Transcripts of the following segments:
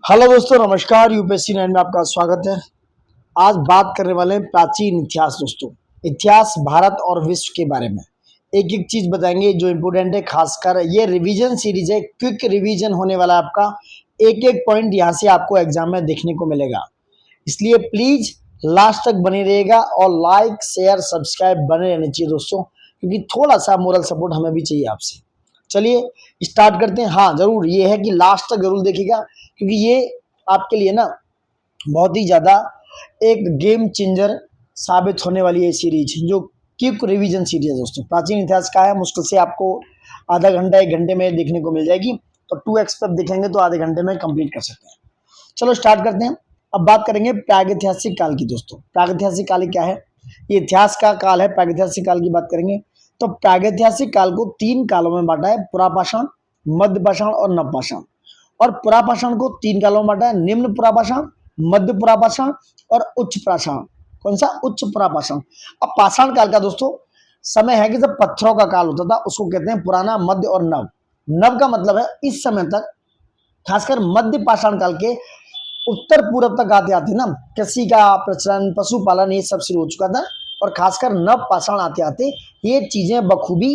Hello दोस्तों, नमस्कार। UPSC 9 में आपका स्वागत है। आज बात करने वाले हैं प्राचीन इतिहास। दोस्तों, इतिहास भारत और विश्व के बारे में एक एक चीज बताएंगे जो इम्पोर्टेंट है। खासकर ये रिवीजन सीरीज है, क्विक रिवीजन होने वाला है आपका। एक एक पॉइंट यहाँ से आपको एग्जाम में देखने को मिलेगा, इसलिए प्लीज लास्ट तक बने रहिएगा और लाइक शेयर सब्सक्राइब बने रहने चाहिए दोस्तों, क्योंकि थोड़ा सा मोरल सपोर्ट हमें भी चाहिए आपसे। चलिए स्टार्ट करते हैं। हाँ, जरूर ये है कि लास्ट तक जरूर देखिएगा, क्योंकि ये आपके लिए ना बहुत ही ज़्यादा एक गेम चेंजर साबित होने वाली है सीरीज, जो क्विक रिवीजन सीरीज है दोस्तों। प्राचीन इतिहास का है, मुश्किल से आपको आधा घंटा 1 घंटे में देखने को मिल जाएगी, तो 2x तक देखेंगे तो आधे घंटे में कंप्लीट कर सकते हैं। चलो स्टार्ट करते हैं। अब बात करेंगे प्रागैतिहासिक काल की। दोस्तों, प्रागैतिहासिक काल क्या है? ये इतिहास का काल है। प्रागैतिहासिक काल की बात करेंगे तो प्रागैतिहासिक काल को 3 कालों में बांटा है: पुरापाषाण, मध्यपाषाण और नवपाषाण। और पुरापाषाण को 3 कालों में बांटा है: निम्न पुरापाषाण, मध्य पुरापाषाण और उच्च पाषाण। कौन सा? उच्च पुरापाषाण। अब पाषाण काल का दोस्तों समय है कि जब पत्थरों का काल होता था, उसको कहते हैं पुराना, मध्य और नव। नव का मतलब है इस समय तक, खासकर मध्य पाषाण काल के उत्तर पूर्व तक आते आते ना कृषि का प्रचलन, पशुपालन, ये सब शुरू हो चुका था। और खासकर नव पाषाण आते आते ये चीजें बखूबी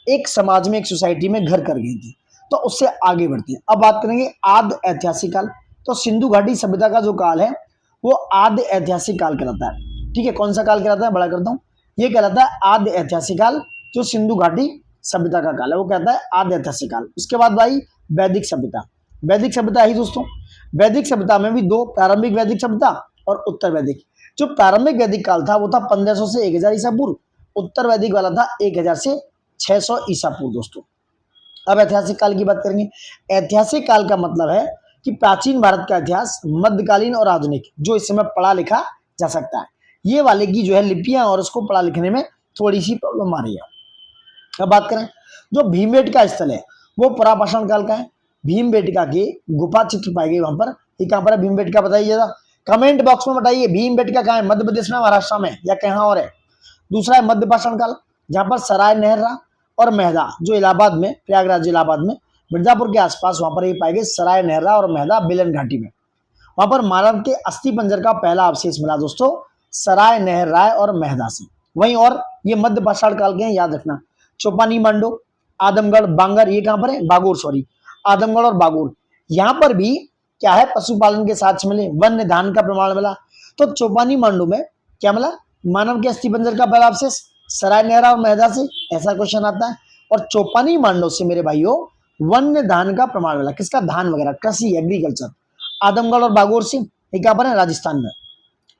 एक समाज में, एक सोसाइटी में घर कर गई थी। तो उससे आगे बढ़ते हैं। अब बात करेंगे आदि ऐतिहासिक काल। तो सिंधु घाटी सभ्यता का जो काल है वो आदि ऐतिहासिक काल कहलाता है। ठीक है, कौन सा काल कहलाता है? बड़ा करता हूँ, ये कहलाता है आदि ऐतिहासिक काल। जो सिंधु घाटी सभ्यता का काल है वो कहता है आदि ऐतिहासिक काल। उसके बाद भाई वैदिक सभ्यता। वैदिक सभ्यता ही दोस्तों, वैदिक सभ्यता में भी 2: प्रारंभिक वैदिक सभ्यता और उत्तर वैदिक। जो प्रारंभिक वैदिक काल था वो था 1500 से 1000 ईसा पूर्व। उत्तर वैदिक वाला था 1000 से 600 ईसा पूर्व। दोस्तों, अब ऐतिहासिक काल की बात करेंगे। ऐतिहासिक काल का मतलब है कि प्राचीन भारत का इतिहास, मध्यकालीन और आधुनिक, जो इस समय पढ़ा लिखा जा सकता है। ये वाले की जो है लिपियां और उसको पढ़ा लिखने में थोड़ी सी प्रॉब्लम आ रही है। अब बात करें, जो भीमबेटका स्थल है वो पुरापाषाण काल का है। भीमबेटका की गुफा चित्र पाई गई वहां पर। ये कहां पर है भीमबेटका? बताइए जरा कमेंट बॉक्स में बताइए। भीमबेटका कहां है? मध्य प्रदेश में, महाराष्ट्र में, या कहां और है? दूसरा है मध्यपाषाण काल, जहां पर सराय नहरा और मेहदा, जो इलाहाबाद में, प्रयागराज इलाहाबाद में, मिर्जापुर के आसपास, वहां पर ये पाए गए सराय नहरा और मेहदा बेलन घाटी में। वहां पर मानव के अस्थि पंजर का पहला अवशेष मिला दोस्तों, सराय नहराय और मेहदा से। वहीं और ये मध्य पाषाण काल के हैं, याद रखना। चौपानी मांडो, आदमगढ़, बांगर, ये कहां पर है? बागोर, सॉरी, आदमगढ़ और बागोर। यहां पर भी क्या है? पशुपालन के साक्ष्य मिले, वन्य धान का प्रमाण मिला। तो चौपानी मांडो में क्या मिला? मानव के अस्थि पंजर का पहला अवशेष सराय नहरा और मेहदा से, ऐसा क्वेश्चन आता है। और चौपानी मांडो से मेरे भाइयों वन्य धान का प्रमाण मिला। किसका? धान वगैरह, कृषि, एग्रीकल्चर। आदमगढ़ और बागोर सिंह, ये कहां पर है? राजस्थान में।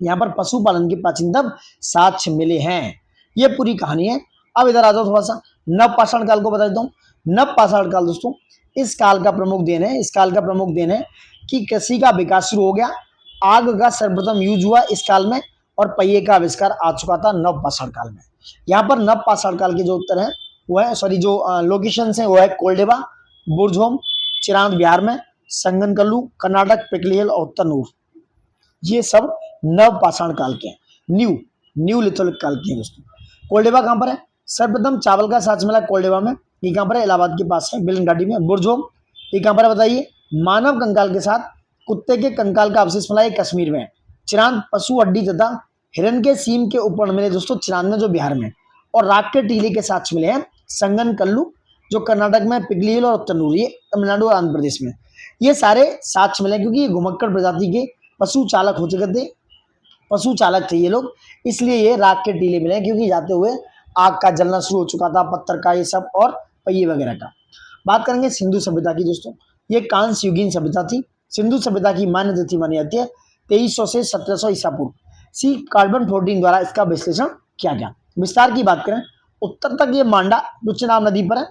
यहाँ पर पशुपालन के प्राचीनतम साक्ष्य मिले हैं। ये पूरी कहानी है। अब इधर आ जाओ, थोड़ा सा नव पाषाण काल को बता देता हूँ। नव पाषाण काल दोस्तों इस काल का प्रमुख देन है, इस काल का प्रमुख देन है कि कृषि का विकास शुरू हो गया। आग का सर्वप्रथम यूज हुआ इस काल में, और पहिए का आविष्कार आ चुका था नव पाषाण काल में। यहाँ पर नव पाषाण काल के जो उत्तर है वो है, सॉरी, जो लोकेशन है वो है कोल्डेबा, बुरझोम, चिरांद बिहार में, संगनकल्लू कर्नाटक, पिकलियल और तनूर। ये सब नव पाषाण काल के हैं, न्यू लिथोलिक काल के हैं दोस्तों। कोल्डेबा कहां पर है? सर्वप्रथम चावल का साक्ष्य मिला कोल्डेबा में। ये कहां पर है? इलाहाबाद के पास है, बेलन घाटी में। बुरझोम, ये कहां पर है बताइए? मानव कंकाल के साथ कुत्ते के कंकाल का अवशेष मिला, ये कश्मीर में। चिरांद पशु हड्डी तथा हिरन के सीम के ऊपर मिले दोस्तों, चिरांद में, जो बिहार में। और राख के टीले के साक्ष्य मिले हैं संगनकल्लू, जो कर्नाटक में, पिगलील और तन्नूर, ये तमिलनाडु और आंध्र प्रदेश में। ये सारे साक्ष्य मिले क्योंकि ये घुमक्कड़ प्रजाति के पशु चालक हो चुके थे, पशु चालक थे ये लोग, इसलिए ये राख के टीले मिले, क्योंकि जाते हुए आग का जलना शुरू हो चुका था, पत्थर का ये सब, और पहिए वगैरह का। बात करेंगे सिंधु सभ्यता की दोस्तों। ये कांस्य युगीन सभ्यता थी। सिंधु सभ्यता की मान्य तिथि मानी जाती है 2300 से 1700 ईसा पूर्व। सी कार्बन 14 द्वारा इसका विश्लेषण किया गया। विस्तार की बात करें, उत्तर तक ये मांडा, जो चिनाब नदी पर है।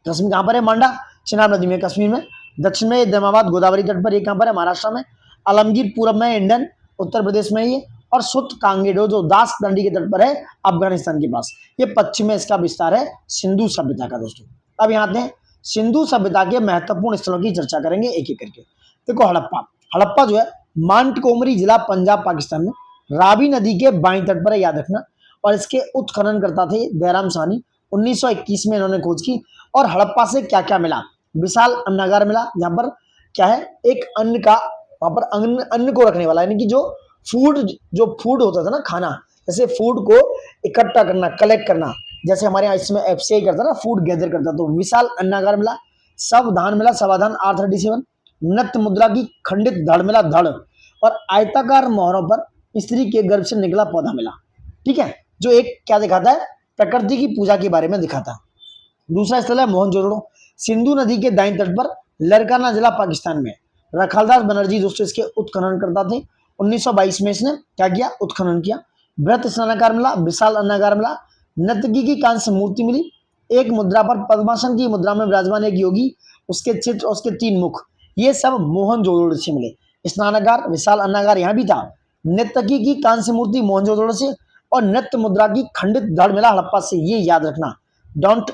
कश्मीर कहाँ पर है? मांडा चिनाब नदी में, कश्मीर में। दक्षिण में दमाबाद गोदावरी तट पर, ये कहाँ पर है? महाराष्ट्र में। आलमगीर पूर्व में इंडन, उत्तर प्रदेश में ये। और सुत कांगेडो, जो दास दंडी के तट पर है, अफगानिस्तान के पास। ये पश्चिम में इसका विस्तार है सिंधु सभ्यता का दोस्तों। अब यहाँ आते हैं, सिंधु सभ्यता के महत्वपूर्ण स्थलों की चर्चा करेंगे एक एक करके। देखो, हड़प्पा। हड़प्पा जो है मांटकोमरी जिला, पंजाब, पाकिस्तान में, रावी नदी के बाईं तट पर है, याद रखना। और इसके उत्खनन करता थे दयाराम साहनी। 1921 में इन्होंने खोज की। और हड़प्पा से क्या क्या मिला? विशाल अन्नागार मिला, जहां पर क्या है, एक अन्न का, वहां पर अन्न अन्न को रखने वाला, यानी कि जो फूड होता था ना, खाना, जैसे फूड को इकट्ठा करना, कलेक्ट करना, जैसे हमारे यहाँ इसमें एफसीआई करता ना, फूड गैदर करता, तो विशाल अन्नागार मिला, सावधान मिला, समाधान R37, नत मुद्रा की खंडित धड़ मिला, धड़, और आयताकार मोहरों पर स्त्री के गर्भ से निकला पौधा मिला। ठीक है, जो एक क्या दिखाता है, प्रकृति की पूजा के बारे में दिखाता है। दूसरा स्थल है मोहनजोदड़ो, सिंधु नदी के दाईं तट पर, लरकाना जिला पाकिस्तान में। रखालदास बनर्जी दोस्तों इसके उत्खनन करता थे। 1922 में इसने क्या किया, उत्खनन किया। वृत स्नानागार मिला, विशाल अन्नागार मिला, नर्तकी की कांस्य मूर्ति मिली, एक मुद्रा पर पद्मासन की मुद्रा में विराजमान एक योगी, उसके चित्र, उसके 3 मुख, ये सब मोहनजोदड़ो से मिले। स्नानागार, विशाल अन्नागार यहाँ भी था, नर्तकी की कांस्य मूर्ति मोहनजोदड़ो से, और नृत्य मुद्रा की खंडित धड़ मिला हड़प्पा से, ये याद रखना, डोंट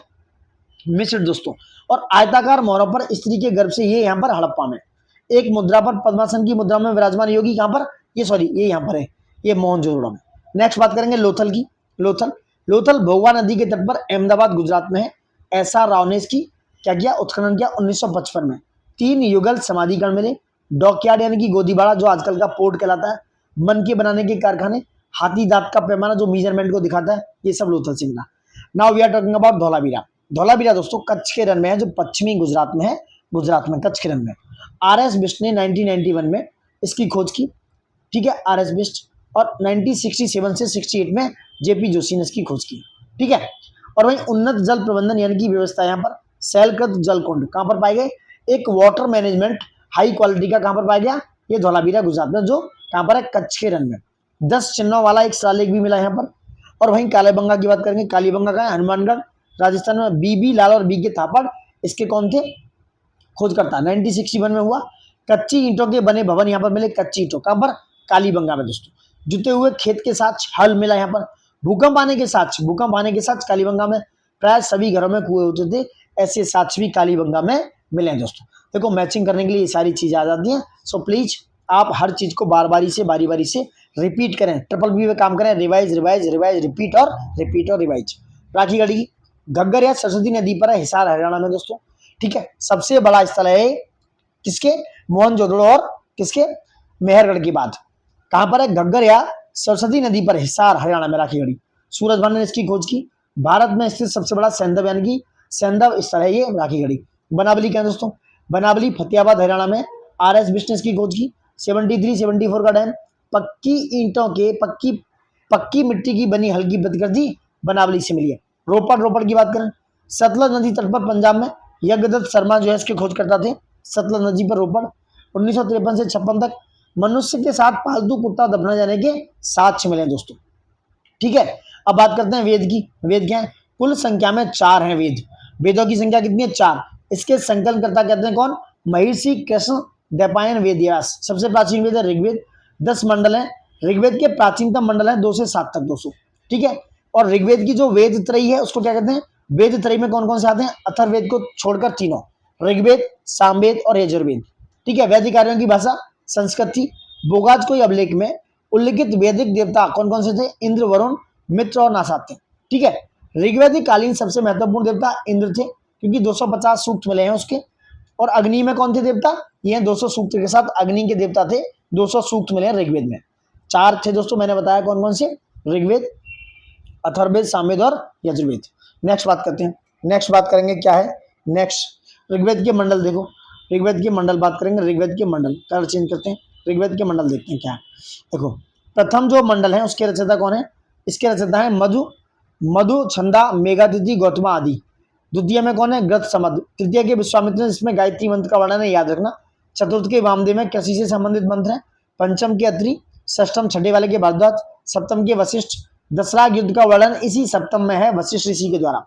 मिस इट दोस्तों। और आयताकार मोहरों पर स्त्री के गर्भ से, ये यहाँ पर हड़प्पा में। एक मुद्रा पर पद्मासन की मुद्रा में विराजमान योगी कहाँ पर, ये सॉरी ये यहाँ पर है, ये मोहनजोदड़ो में। नेक्स्ट बात करेंगे लोथल की। लोथल भोगवा नदी के तट पर अहमदाबाद गुजरात में है। एसआर राव ने इसकी क्या किया, उत्खनन किया 1955 में। 3 युगल समाधिकरण मिले, डॉकयार्ड यानी कि गोदीबाड़ा जो आजकल का पोर्ट कहलाता है, मन के बनाने के कारखाने, हाथी दांत का पैमाना जो मेजरमेंट को दिखाता है, ये सब लोथल से मिला। Now we are talking about Dholavira. Dholavira दोस्तों कच्छ के रन में है, जो पश्चिमी गुजरात में है, गुजरात में कच्छ के रन में। RS बिष्ट ने 1991 में इसकी खोज की। ठीक है, RS बिष्ट, और 1967 से 68 में JP जोशी ने इसकी खोज की। ठीक है, और वहीं उन्नत जल प्रबंधन यानी कि व्यवस्था, यहाँ पर शैलकृत जलकुंड कहाँ पर पाए गए, एक वाटर मैनेजमेंट हाई क्वालिटी का कहाँ पर पाया गया, ये धौलावीरा गुजरात में, जो कहाँ पर है, कच्छ के रन में। 10 चिन्हों वाला एक शिलालेख भी मिला यहाँ पर। और वहीं कालीबंगा की बात करेंगे, कालीबंगा का है हनुमानगढ़ राजस्थान में। BB लाल और BK थापड़ इसके कौन थे, खोजकर्ता। 1961 में हुआ। कच्ची ईंटों के बने भवन यहाँ पर मिले, कच्ची ईंटों कहाँ पर, कालीबंगा में दोस्तों। जुते हुए खेत के साथ हल मिला यहाँ पर। भूकंप आने के साथ कालीबंगा में प्राय सभी घरों में कुएं होते थे, ऐसे साक्ष्य भी कालीबंगा में मिले हैं दोस्तों। देखो मैचिंग करने के लिए ये सारी चीजें आ जाती हैं, सो प्लीज आप हर चीज को बारी बारी से रिपीट करें, BBB में काम करें, रिवाइज रिपीट और रिवाइज। राखी गढ़ी घग्गर या सरस्वती नदी पर है, हिसार हरियाणा में दोस्तों। ठीक है, सबसे बड़ा स्थल है किसके, मोहनजोदड़ो और किसके, मेहरगढ़ की बात कहां पर है, घग्गर या सरस्वती नदी पर, हिसार हरियाणा में राखी गढ़ी। सूरज भान ने इसकी खोज की। भारत में स्थित सबसे बड़ा सैंधव यानी कि सैंधव स्थल है ये राखी गढ़ी। बनावली क्या है दोस्तों, बनावली फतेहाबाद हरियाणा में। RS बिष्ट ने इसकी खोज की। 73-74 का डैम, पक्की ईंटों के पक्की मिट्टी की बनी हल्की प्रतिकृति बनावली से मिली है। रोपड़ की बात करें, सतलज नदी तट पर पंजाब में, यज्ञदत्त शर्मा जो है इसके खोज करता थे, सतलज नदी पर रोपड़। 1953 से 56 तक मनुष्य के साथ पालतू कुत्ता दफना जाने के साक्ष्य मिले दोस्तों। ठीक है, अब बात करते हैं वेद की। वेद क्या है, कुल संख्या में 4 हैं वेद। वेदों की संख्या कितनी है, 4। इसके संकलनकर्ता कहते हैं कौन, महर्षि कृष्ण द्वैपायन वेद व्यास। सबसे प्राचीन वेद है ऋग्वेद, 10 मंडल है। ऋग्वेद के प्राचीनतम मंडल है 2 से 7 तक दोस्तों। ठीक है, और ऋग्वेद की जो वेद त्रयी है उसको क्या कहते हैं, वेद त्रयी में कौन कौन से आते हैं, अथर्ववेद को छोड़कर तीनों, ऋग्वेद, सामवेद और यजुर्वेद। ठीक है, वैदिक आर्यों की भाषा संस्कृत थी। बोगाज कोई अभिलेख में उल्लिखित वैदिक देवता कौन कौन से थे, इंद्र, वरुण, मित्र और नासात थे। ठीक है, ऋग्वेदिक कालीन सबसे महत्वपूर्ण देवता इंद्र थे, क्योंकि 250 सूक्त मिले हैं उसके। और अग्नि में कौन थे देवता, ये 200 सूक्त के साथ अग्नि के देवता थे, 200 सूक्त मिले हैं ऋग्वेद में। 4 थे दोस्तों, मैंने बताया कौन कौन से, ऋग्वेद, अथर्ववेद, सामवेद और यजुर्वेद। नेक्स्ट बात करते हैं, नेक्स्ट बात करेंगे क्या है, नेक्स्ट ऋग्वेद के मंडल देखो, ऋग्वेद के मंडल बात करेंगे, ऋग्वेद के मंडल कलर चेंज करते हैं, ऋग्वेद के मंडल देखते हैं क्या है। देखो प्रथम जो मंडल है उसके रचयिता कौन है, इसके रचयिता है मधु, छंदा, मेघातिथि, गौतमा आदि। द्वितीय में कौन है, ग्रथ समद। तृतीय के विश्वामित्र, जिसमें गायत्री मंत्र का वर्णन है, याद रखना। चतुर्थ के वामदेव में कृषि से संबंधित मंत्र है। पंचम के अत्रि, षष्टम छठे वाले के भारद्वाज, सप्तम के वशिष्ठ। दशरथ युद्ध का वर्णन इसी सप्तम में है वशिष्ठ ऋषि के द्वारा।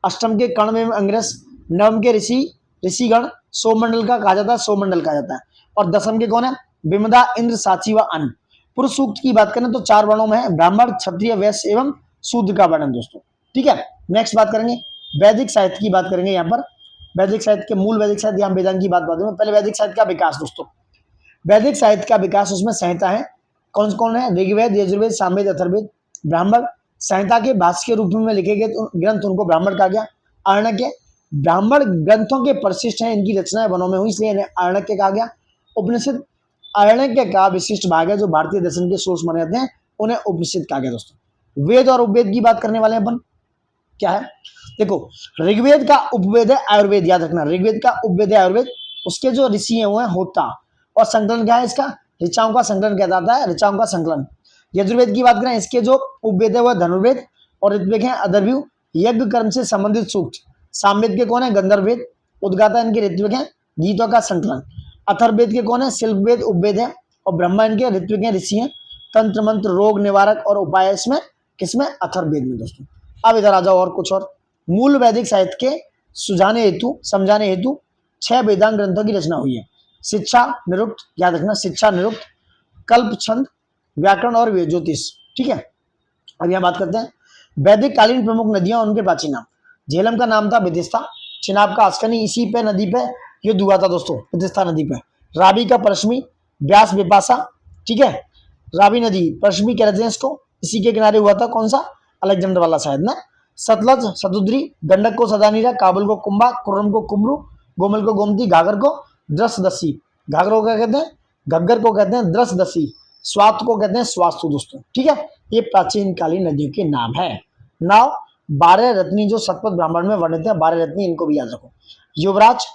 अष्टम के कर्ण में अंग्रेस, नवम के ऋषिगण, सौमंडल का कहा जाता है, सौमंडल कहा जाता है। और दसम के कौन है, विमदा, इंद्र, साची व अन्य। पुरुष सूक्त की बात करें तो 4 वर्णों में है, ब्राह्मण, क्षत्रिय, वैश्य एवं शूद्र का वर्णन दोस्तों। ठीक है, नेक्स्ट बात करेंगे वैदिक साहित्य की बात करेंगे। यहाँ पर वैदिक साहित्य के मूल वैदिक साहित्य, यहाँ वेदांग की बात करें। पहले वैदिक साहित्य का विकास दोस्तों, वैदिक साहित्य का विकास, उसमें संहिता है कौन कौन है, ऋग्वेद, यजुर्वेद, सामवेद, अथर्ववेद। ब्राह्मण संहिता के भाष्य के रूप में लिखे गए ग्रंथ उनको ब्राह्मण कहा गया। आरण्यक ब्राह्मण ग्रंथों के परिशिष्ट हैं, इनकी रचनाएं वनों में हुई, इसलिए इन्हें आरण्यक कहा गया। उपनिषद आरण्यक का विशिष्ट भाग है, जो भारतीय दर्शन के सोर्स माने जाते हैं, उन्हें उपनिषद कहा गया दोस्तों। वेद और उपवेद की बात करने वाले हैं अपन। क्या है, देखो, ऋग्वेद का उपवेद है आयुर्वेद, याद रखना, ऋग्वेद का उपवेद है आयुर्वेद। उसके जो ऋषि हैं वो है होता, और संकलन क्या है इसका, ऋचाओं का संकलन कहता जाता है, ऋचाओं का संकलन। यजुर्वेद की बात करें, इसके जो उपवेद है वो है धनुर्वेद, और ऋग्वेद है अदर्व्यू, यज्ञ कर्म से संबंधित सूक्त। सामवेद के कौन है, गंधर्ववेद, उद्गाता इनके ऋत्विक है, गीतों का संकलन। अथर्ववेद के कौन है, शिल्पवेद उपवेद है, और ब्रह्मा इनके ऋत्विक है, ऋषि हैं। तंत्र मंत्र रोग निवारक और उपाय इसमें किसमें, अथर्ववेद में दोस्तों। अब इधर आ जाओ और कुछ और। मूल वैदिक साहित्य के सुझाने हेतु, समझाने हेतु 6 वेदांग ग्रंथों की रचना हुई है। शिक्षा निरुक्त, याद रखना, शिक्षा निरुक्त, कल्प छंद, व्याकरण और ज्योतिष। ठीक है, अब यहाँ बात करते हैं वैदिक कालीन प्रमुख नदियां और उनके प्राचीन नाम। झेलम का नाम था विदिशा, चिनाब का अस्कनी, इसी पे नदी पे युद्ध हुआ था दोस्तों, विदिशा नदी पे। रावी का परश्मी, व्यास विपाशा, ठीक है, रावी नदी परश्मी कहते हैं इसको, इसी के किनारे हुआ था कौन सा, अलेक्जेंडर वाला शायद ना। सतलज सतुद्री, गंडक को सदानीरा, काबुल को कुंभा, कुर्रम को कुमरू, गोमल को गोमती, घाघर को द्रसदसी। घाघर को क्या कहते हैं, घग्गर को कहते हैं द्रसदसी, स्वात को कहते हैं स्वास्तु दोस्तों। ठीक है, ये प्राचीन कालीन नदियों के नाम है। नाव 12 रत्नी जो सतपथ ब्राह्मण में वर्णित है, 12 रत्नी, इनको भी याद रखो। युवराज,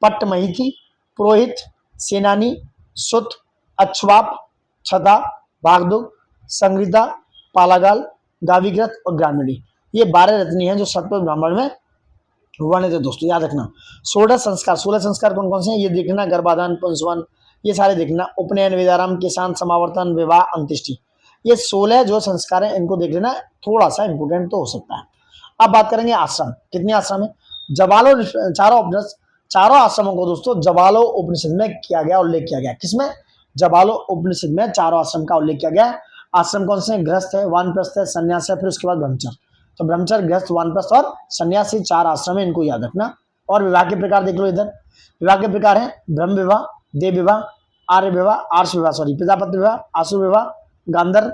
पट्टमहिथी, पुरोहित, सेनानी, सुत, अश्वाप, छता, भागदुग, संगीता, पालागाल, गाविग्रत और ग्रामीणी, ये 12 रत्नी हैं जो सतपथ ब्राह्मण में वर्णित है दोस्तों, याद रखना। 16 संस्कार, 16 संस्कार कौन कौन से हैं ये देखना, गर्भाधान, पुंसवन, ये सारे देखना, उपनयन, वेदाराम, किसान, समावर्तन, विवाह, अंत्येष्टि, ये 16 जो संस्कार हैं इनको देख लेना, थोड़ा सा इंपोर्टेंट तो हो सकता है। अब बात करेंगे आश्रम, कितने आश्रम है, जवालो, चारों आश्रमों को दोस्तों जवालो उपनिषद में किया गया, उल्लेख किया गया, किसमें, जवालो उपनिषद में चारों आश्रम का उल्लेख किया गया। आश्रम कौन से हैं, गृहस्थ है, वानप्रस्थ है, संन्यास है, फिर उसके बाद ब्रह्मचर्य। तो ब्रह्मचर्य, गृहस्थ, वानप्रस्थ और संन्यास, 4 आश्रम है, इनको याद रखना। और विवाह के प्रकार देख लो इधर, विवाह के प्रकार है ब्रह्म विवाह, देव विवाह, आर्य विवाह, आर्ष विवाह, सॉरी, प्रजापति विवाह, आसुर विवाह, गांधर्व,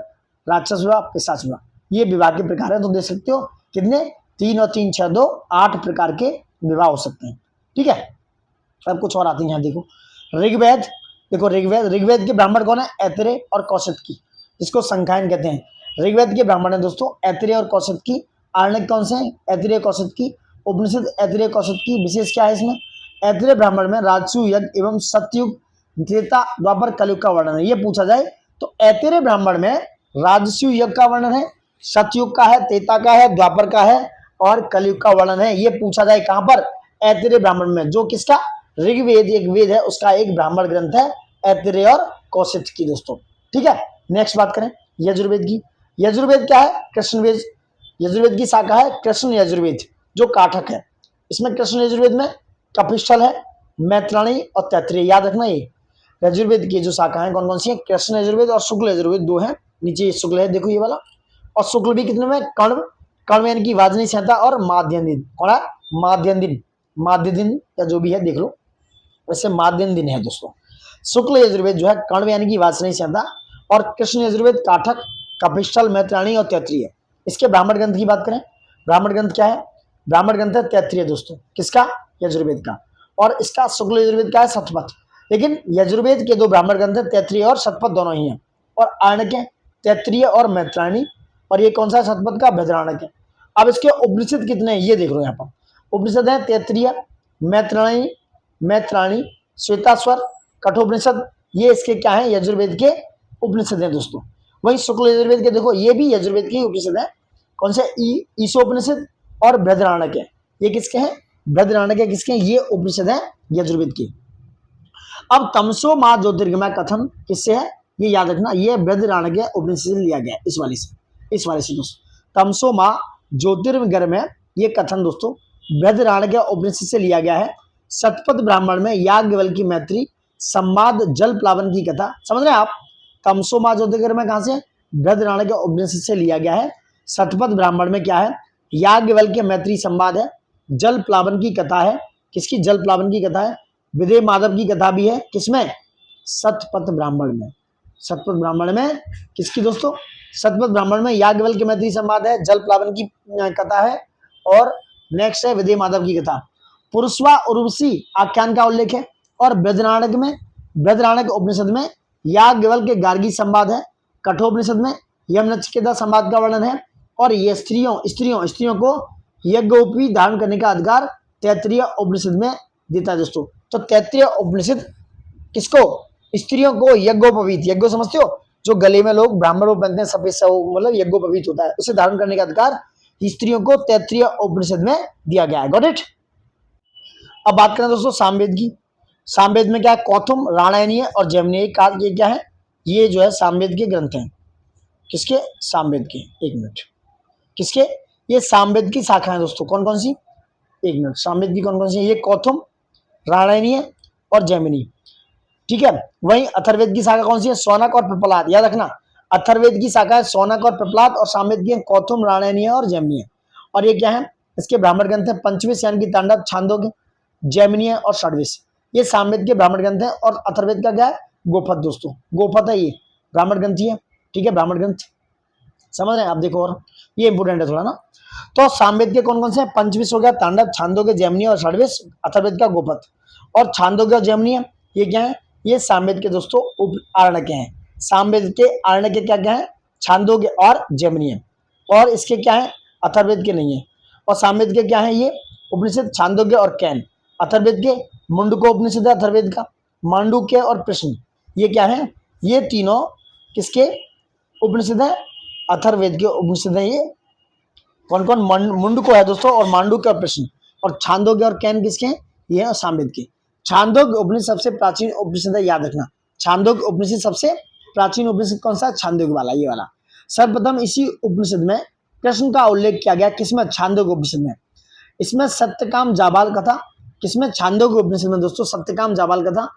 राक्षस विवाह, पिशाच विवाह, ये विवाह के प्रकार है। तो देख सकते हो कितने, 3 और 3 6 2 8 प्रकार के विवाह हो सकते हैं। ठीक है, अब कुछ और आते हैं यहाँ देखो। ऋग्वेद, देखो ऋग्वेद के ब्राह्मण कौन है, ऐतरेय और कौशिकी, जिसको संख्यायन कहते हैं। ऋग्वेद के ब्राह्मण है दोस्तों ऐतरेय और कौशिकी। आरण्यक कौन से हैं, ऐतरेय कौशिकी। उपनिषद ऐतरेय कौशिकी। विशेष क्या है इसमें, ऐतरेय ब्राह्मण में राजसूय यज्ञ एवं सतयुग, त्रेता, द्वापर, कलयुग का वर्णन है। ये पूछा जाए तो ऐतरेय ब्राह्मण में राजसूय यज्ञ का वर्णन है, सतयुग का है, त्रेता का है, द्वापर का है और कलयुग का वर्णन है। ये पूछा जाए कहां पर, ऐतरेय ब्राह्मण में, जो किसका, ऋग्वेद एक वेद है, उसका एक ब्राह्मण ग्रंथ है ऐतरेय और कौशिकी दोस्तों। ठीक है, नेक्स्ट बात करें यजुर्वेद की। यजुर्वेद क्या है, कृष्ण वेद, यजुर्वेद की शाखा है कृष्ण यजुर्वेद, जो काठक है। इसमें कृष्ण यजुर्वेद में कपिस्थल है, मैत्राणी और तैत्तिरीय, याद रखना। ये यजुर्वेद की जो शाखा है कौन कौन सी है, कृष्ण यजुर्वेद और शुक्ल यजुर्वेद, 2 है। नीचे शुक्ल है देखो ये वाला, और शुक्ल भी कितने में, कण्व, कण्व यानी कि वाजनी संहिता और माध्यन दिन, कौन है, माध्यन दिन, माध्य दिन या जो भी है देख लो, वैसे माध्यन दिन है दोस्तों। शुक्ल यजुर्वेद जो है कण्व यानी कि वाजनी संहिता, और कृष्ण यजुर्वेद काठक, कपिस्थल, मैत्राणी और तैत्तिरीय। इसके ब्राह्मण ग्रंथ की बात करें, ब्राह्मण ग्रंथ क्या है, ब्राह्मण ग्रंथ है तैत्तिरीय दोस्तों, किसका, यजुर्वेद का। और इसका शुक्ल यजुर्वेद का है शतपथ। लेकिन यजुर्वेद के 2 ब्राह्मण ग्रंथ है, तैत्तिरीय और शतपथ दोनों ही हैं। और आरण्यक है तैत्तिरीय और मैत्राणी, और ये कौन सा शतपथ का, बृहदारण्यक है। अब इसके उपनिषद कितने हैं ये देख लो यहाँ पर, उपनिषद है तैत्तिरीय, मैत्राणी, श्वेताश्वर, कठोपनिषद, ये इसके क्या है, यजुर्वेद के उपनिषद हैं दोस्तों। वही शुक्ल यजुर्वेद के देखो, ये भी यजुर्वेद के उपनिषद है, कौन से, ईशोपनिषद और बृहदारण्यक है। ये किसके हैं, बृहदारण्यक है, किसके, ये उपनिषद है यजुर्वेद के। अब तमसो मां ज्योतिर्गमय कथन किससे है, ये याद रखना, ये बृहदारण्यक उपनिषद से लिया गया है, इस वाले से दोस्तों। तमसो मां ज्योतिर्गमय, ये कथन दोस्तों बृहदारण्यक उपनिषद से लिया गया है। शतपथ ब्राह्मण में याज्ञवल्क्य मैत्री संवाद जल प्लावन की कथा, समझ रहे हैं आप। तमसो मां ज्योतिर्गमय कहां से, बृहदारण्यक उपनिषद से लिया गया है। शतपथ ब्राह्मण में क्या है, याज्ञवल्क्य मैत्री संवाद है, जल प्लावन की कथा है, किसकी, जल प्लावन की कथा है। विदय माधव की कथा भी है, किसमें, शतपथ ब्राह्मण में। शतपथ ब्राह्मण में किसकी दोस्तों, शतपथ ब्राह्मण में याज्ञवल्क्य मैत्री संवाद है, जल प्लावन की कथा है, और नेक्स्ट है विदय माधव की कथा। पुरुषवा उर्वशी आख्यान का उल्लेख है। और बृहदारण्यक उपनिषद में याज्ञवल्क्य के गार्गी संवाद है। कठोपनिषद में यमनचिकेता संवाद का वर्णन है। और ये स्त्रियों को यज्ञोपवीत धारण करने का अधिकार तैत्तिरीय उपनिषद में देता है दोस्तों। तो तैत्तिरीय उपनिषद किसको, स्त्रियों को यज्ञोपवीत, यज्ञो समझते हो, जो गले में लोग ब्राह्मण लोग पहनते हैं सफेद सा, मतलब यज्ञोपवीत होता है, उसे धारण करने का अधिकार स्त्रियों को तैत्तिरीय उपनिषद में दिया गया है। Got it. अब बात करें दोस्तों सामवेद की। सामवेद में क्या है, कौथुम, रामायणीय और जैमिनीय का ये क्या है, ये जो है सामवेद के ग्रंथ हैं। किसके, सामवेद के। एक मिनट, किसके, ये सामवेद की शाखा है दोस्तों। कौन कौन सी, एक मिनट, सामवेद की कौन कौन सी है, ये कौथुम, रामायणीय और जैमिनी, ठीक है। वहीं अथर्ववेद की शाखा कौन सी है, शौनक और पिप्पलाद। याद रखना, अथर्ववेद की शाखा है शौनक और पिप्पलाद, और सामवेद की है कौथुम, रामायणीय और जैमिनीय। और ये क्या है, इसके ब्राह्मण ग्रंथ है पंचविश यानी कि तांडव, छांदोग्य, जैमिनीय और षड्विश। ये सामवेद के ब्राह्मण ग्रंथ है। और अथर्ववेद का क्या है, गोपथ दोस्तों, गोपथ है, ये ब्राह्मण ग्रंथ ही है, ठीक है, ब्राह्मण ग्रंथ, समझ रहे हैं आप। देखो, और ये इंपोर्टेंट है थोड़ा ना। तो सामवेद के कौन कौन से हैं, पंचविश हो गया तांडव, छांदोग्य, जैमिनीय और षड्विश। अथर्ववेद का गोपथ। और छांदोग्य और जैमिनीय ये क्या है, ये सामवेद के दोस्तों उप आरण्यक हैं। सामवेद के आरण्यक क्या क्या है, छांदोग्य और जैमिनीय। और इसके क्या है, अथर्ववेद के नहीं है। और सामवेद के क्या है, ये उपनिषद छांदोग्य और कैन। अथर्ववेद के मुंडको उपनिषद है, अथर्ववेद का मांडुक्य और प्रश्न, ये क्या है, ये तीनों किसके उपनिषद है, अथर्ववेद के उपनिषद है। ये कौन कौन, मुंडको है दोस्तों, और मांडुक्य और प्रश्न। और छांदोग्य और कैन किसके हैं, ये है सामवेद के। छांदोग्य उपनिषद सबसे प्राचीन उपनिषद है, याद रखना। छांदोग्य उपनिषद सबसे प्राचीन उपनिषद कौन सा, छांदोग्य वाला, ये वाला। सर्वप्रथम इसी उपनिषद में कृष्ण का उल्लेख किया गया, किसमें, छांदोग्य उपनिषद में। इसमें सत्यकाम जाबाल कथा, किसमें, छांदोग्य उपनिषद में दोस्तों सत्यकाम जाबाल कथा,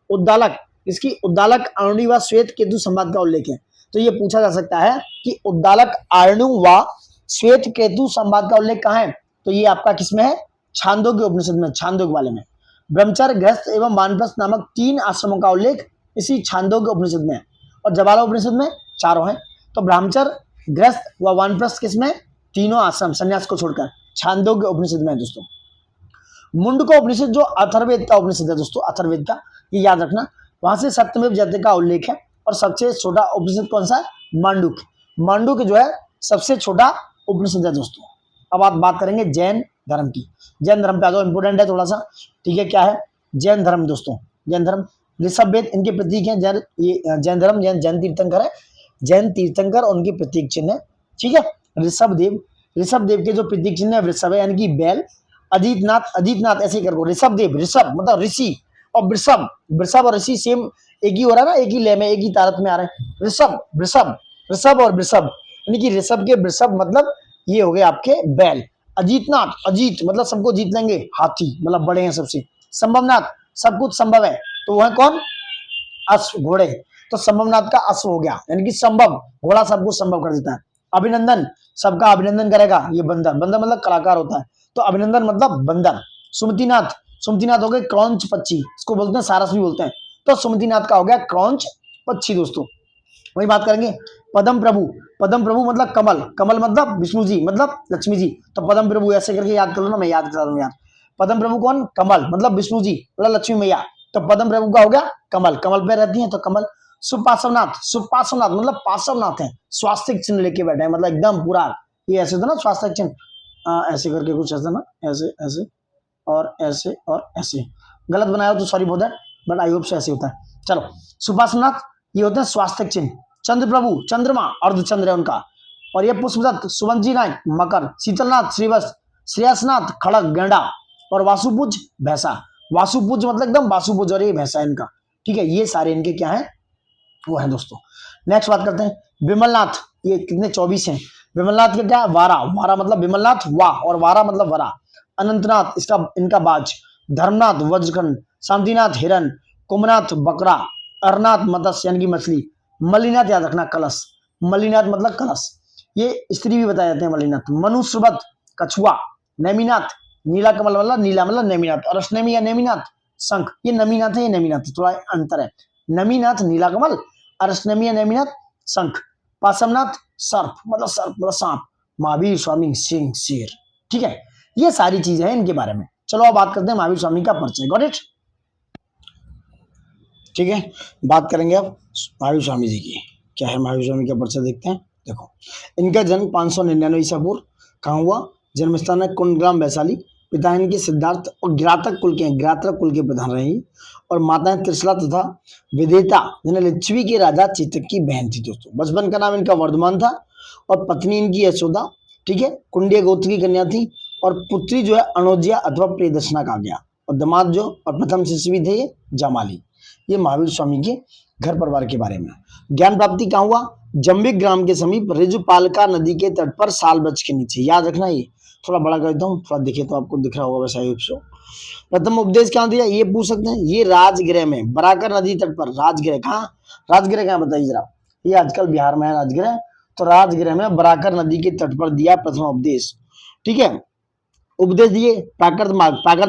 उद्दालक, इसकी उद्दालक आरण्यु व श्वेत केतु संवाद का उल्लेख है। तो ये पूछा जा सकता है कि उद्दालक आरण्यु व श्वेत केतु संवाद का उल्लेख कहाँ है, तो ये आपका किसमें है, छांदोग्य उपनिषद में, छांदोग्य वाले में। ब्रह्मचर्य, गृहस्थ एवं वानप्रस्थ नामक 3 आश्रमों का उल्लेख इसी छांदोग्य उपनिषद में है। और जबाला उपनिषद में 4 हैं। तो ब्रह्मचर्य, गृहस्थ व वानप्रस्थ किसमें, तीनों आश्रम संन्यास को छोड़कर छांदोग्य उपनिषद में है दोस्तों। मुंडको उपनिषद जो अथर्ववेद का उपनिषद है दोस्तों, अथर्ववेद का, ये याद रखना, वहां से सत्यमेव जयते का उल्लेख है। और सबसे छोटा उपनिषद कौन सा है, मांडुक्य। मांडुक्य जो है सबसे छोटा उपनिषद है दोस्तों। अब आप बात करेंगे जैन धर्म की। जैन धर्म पे आ जाओ, इंपोर्टेंट है थोड़ा सा, ठीक है। क्या है जैन धर्म दोस्तों, जैन धर्म, ऋषभ वेद इनके प्रतीक हैं। जैन, ये जैन धर्म, जैन तीर्थंकर है, जैन तीर्थंकर और उनके प्रतीक चिन्ह है, ठीक है। ऋषभ देव के जो प्रतीक चिन्ह है वृषभ है, यानी कि बैल। अदितनाथ ऐसे ही करो, ऋषभ देव, ऋषभ मतलब ऋषि, और वृषभ और ऋषि सेम एक ही हो रहा है ना, एक ही लय में, एक ही तारत में आ रहे हैं। ऋषभ और वृषभ, यानी कि ऋषभ के वृषभ मतलब ये हो गए आपके बैल। अजीतनाथ, अजीत मतलब सबको जीत लेंगे, हाथी मतलब बड़े हैं सबसे। संभवनाथ, सब कुछ संभव है, तो वह कौन, अश्व, घोड़े। तो संभवनाथ का अश्व हो गया, यानी कि संभव, घोड़ा सब कुछ संभव कर देता है। अभिनंदन, सबका अभिनंदन करेगा, ये बंदर मतलब कलाकार होता है, तो अभिनंदन मतलब बंदर। सुमतिनाथ हो गए क्रौंच पक्षी, इसको बोलते हैं सारस भी बोलते हैं। तो सुमतिनाथ का हो गया क्रौंच पक्षी दोस्तों। वही बात करेंगे पद्म प्रभु मतलब कमल मतलब विष्णु जी मतलब लक्ष्मी जी। तो पद्म प्रभु ऐसे करके याद कर लो ना, मैं याद करा दूं यार। पद्म प्रभु कौन, कमल मतलब विष्णु जी मतलब लक्ष्मी मैया। तो पद्म प्रभु का हो गया कमल पे रहती है, तो कमल। सुपार्श्वनाथ मतलब पार्श्वनाथ है, स्वास्तिक चिन्ह लेके बैठे हैं, मतलब एकदम पूरा, ये ऐसे था ना स्वास्तिक चिन्ह, ऐसे करके कुछ ऐसा ना, ऐसे और ऐसे। गलत बनाया तो sorry for that, but I hope से ऐसे होता है। चलो, सुपार्श्वनाथ ये होते हैं स्वास्तिक चिन्ह। चंद्र प्रभु, चंद्रमा अर्धचंद्र है उनका। और ये पुष्पदत्त, सुवंजी नायक मकर, शीतलनाथ श्रीवत्स, श्रेयसनाथ खड़ग गेंडा, और वासुपूज भैंसा। वासुपूज मतलब एकदम वासुपूज, और ये भैंसा है इनका, ठीक है। ये सारे इनके क्या है, वो है दोस्तों। नेक्स्ट बात करते हैं विमलनाथ, ये कितने 24 हैं। विमलनाथ के क्या है, वारा मतलब विमलनाथ वाह, और वारा मतलब वरा। अनंतनाथ इनका बाज। धर्मनाथ वज्रखंड, शांतिनाथ हिरण, कुमनाथ बकरा, अरनाथ मत्स्य यानी कि मछली। मलिनाथ याद रखना कलश, मलिनाथ मतलब कलश, ये स्त्री भी बताए जाते हैं मलिनाथ। मनुश्रवत कछुआ। नेमिनाथ नीला कमल मतलब नीला मतलब नेमिनाथ। और अष्टनेमी या नेमिनाथ शंख, ये नमीनाथ है, ये नेमिनाथ, थोड़ा अंतर है। नमीनाथ नीला कमल, अष्टनेमी या नेमिनाथ शंख। पासमनाथ सर्प मतलब सांप। महावीर स्वामी सिंह शेर, ठीक है। ये सारी चीजें हैं इनके बारे में। चलो अब बात करते हैं महावीर स्वामी का परिचय। Got it? ठीक है, बात करेंगे अब महावीर स्वामी जी की। क्या है महावीर स्वामी का परिचय, देखते हैं। देखो, इनका जन्म 599 ईसा पूर्व कहाँ हुआ? जन्म स्थान है कुंडग्राम वैशाली। पिता इनके सिद्धार्थ और गिरातक कुल के गिरातक कुल के प्रधान रही, और माता त्रिशला तथा विदेता यानी लिच्छवी के राजा चेतक की बहन थी दोस्तों। बचपन का नाम इनका वर्धमान था, और पत्नी इनकी यशोदा, ठीक है, कुंडिया गोत्र की कन्या थी, और पुत्री जो है अनोजिया अथवा प्रियदर्शना कहा गया, और दामाद जो और प्रथम शिष्य भी थे ये जमाली। ये महावीर स्वामी के घर परिवार के बारे में। ज्ञान प्राप्ति कहाँ हुआ? जम्बिक ग्राम के समीप रिजुपालका नदी के तट पर साल वृक्ष के नीचे। याद रखना, ये थोड़ा बड़ा कर देता हूँ, थोड़ा दिखे तो आपको दिख रहा होगा वैसा ही। प्रथम उपदेश क्या दिया ये पूछ सकते हैं। ये राजगृह में बराकर नदी तट पर, राजगृह कहाँ? राजगृह कहाँ बताइए जरा। ये आजकल बिहार में है राजगृह, तो राजगृह में बराकर नदी के तट पर दिया प्रथम उपदेश। ठीक है, उपदेश दिए प्राकृत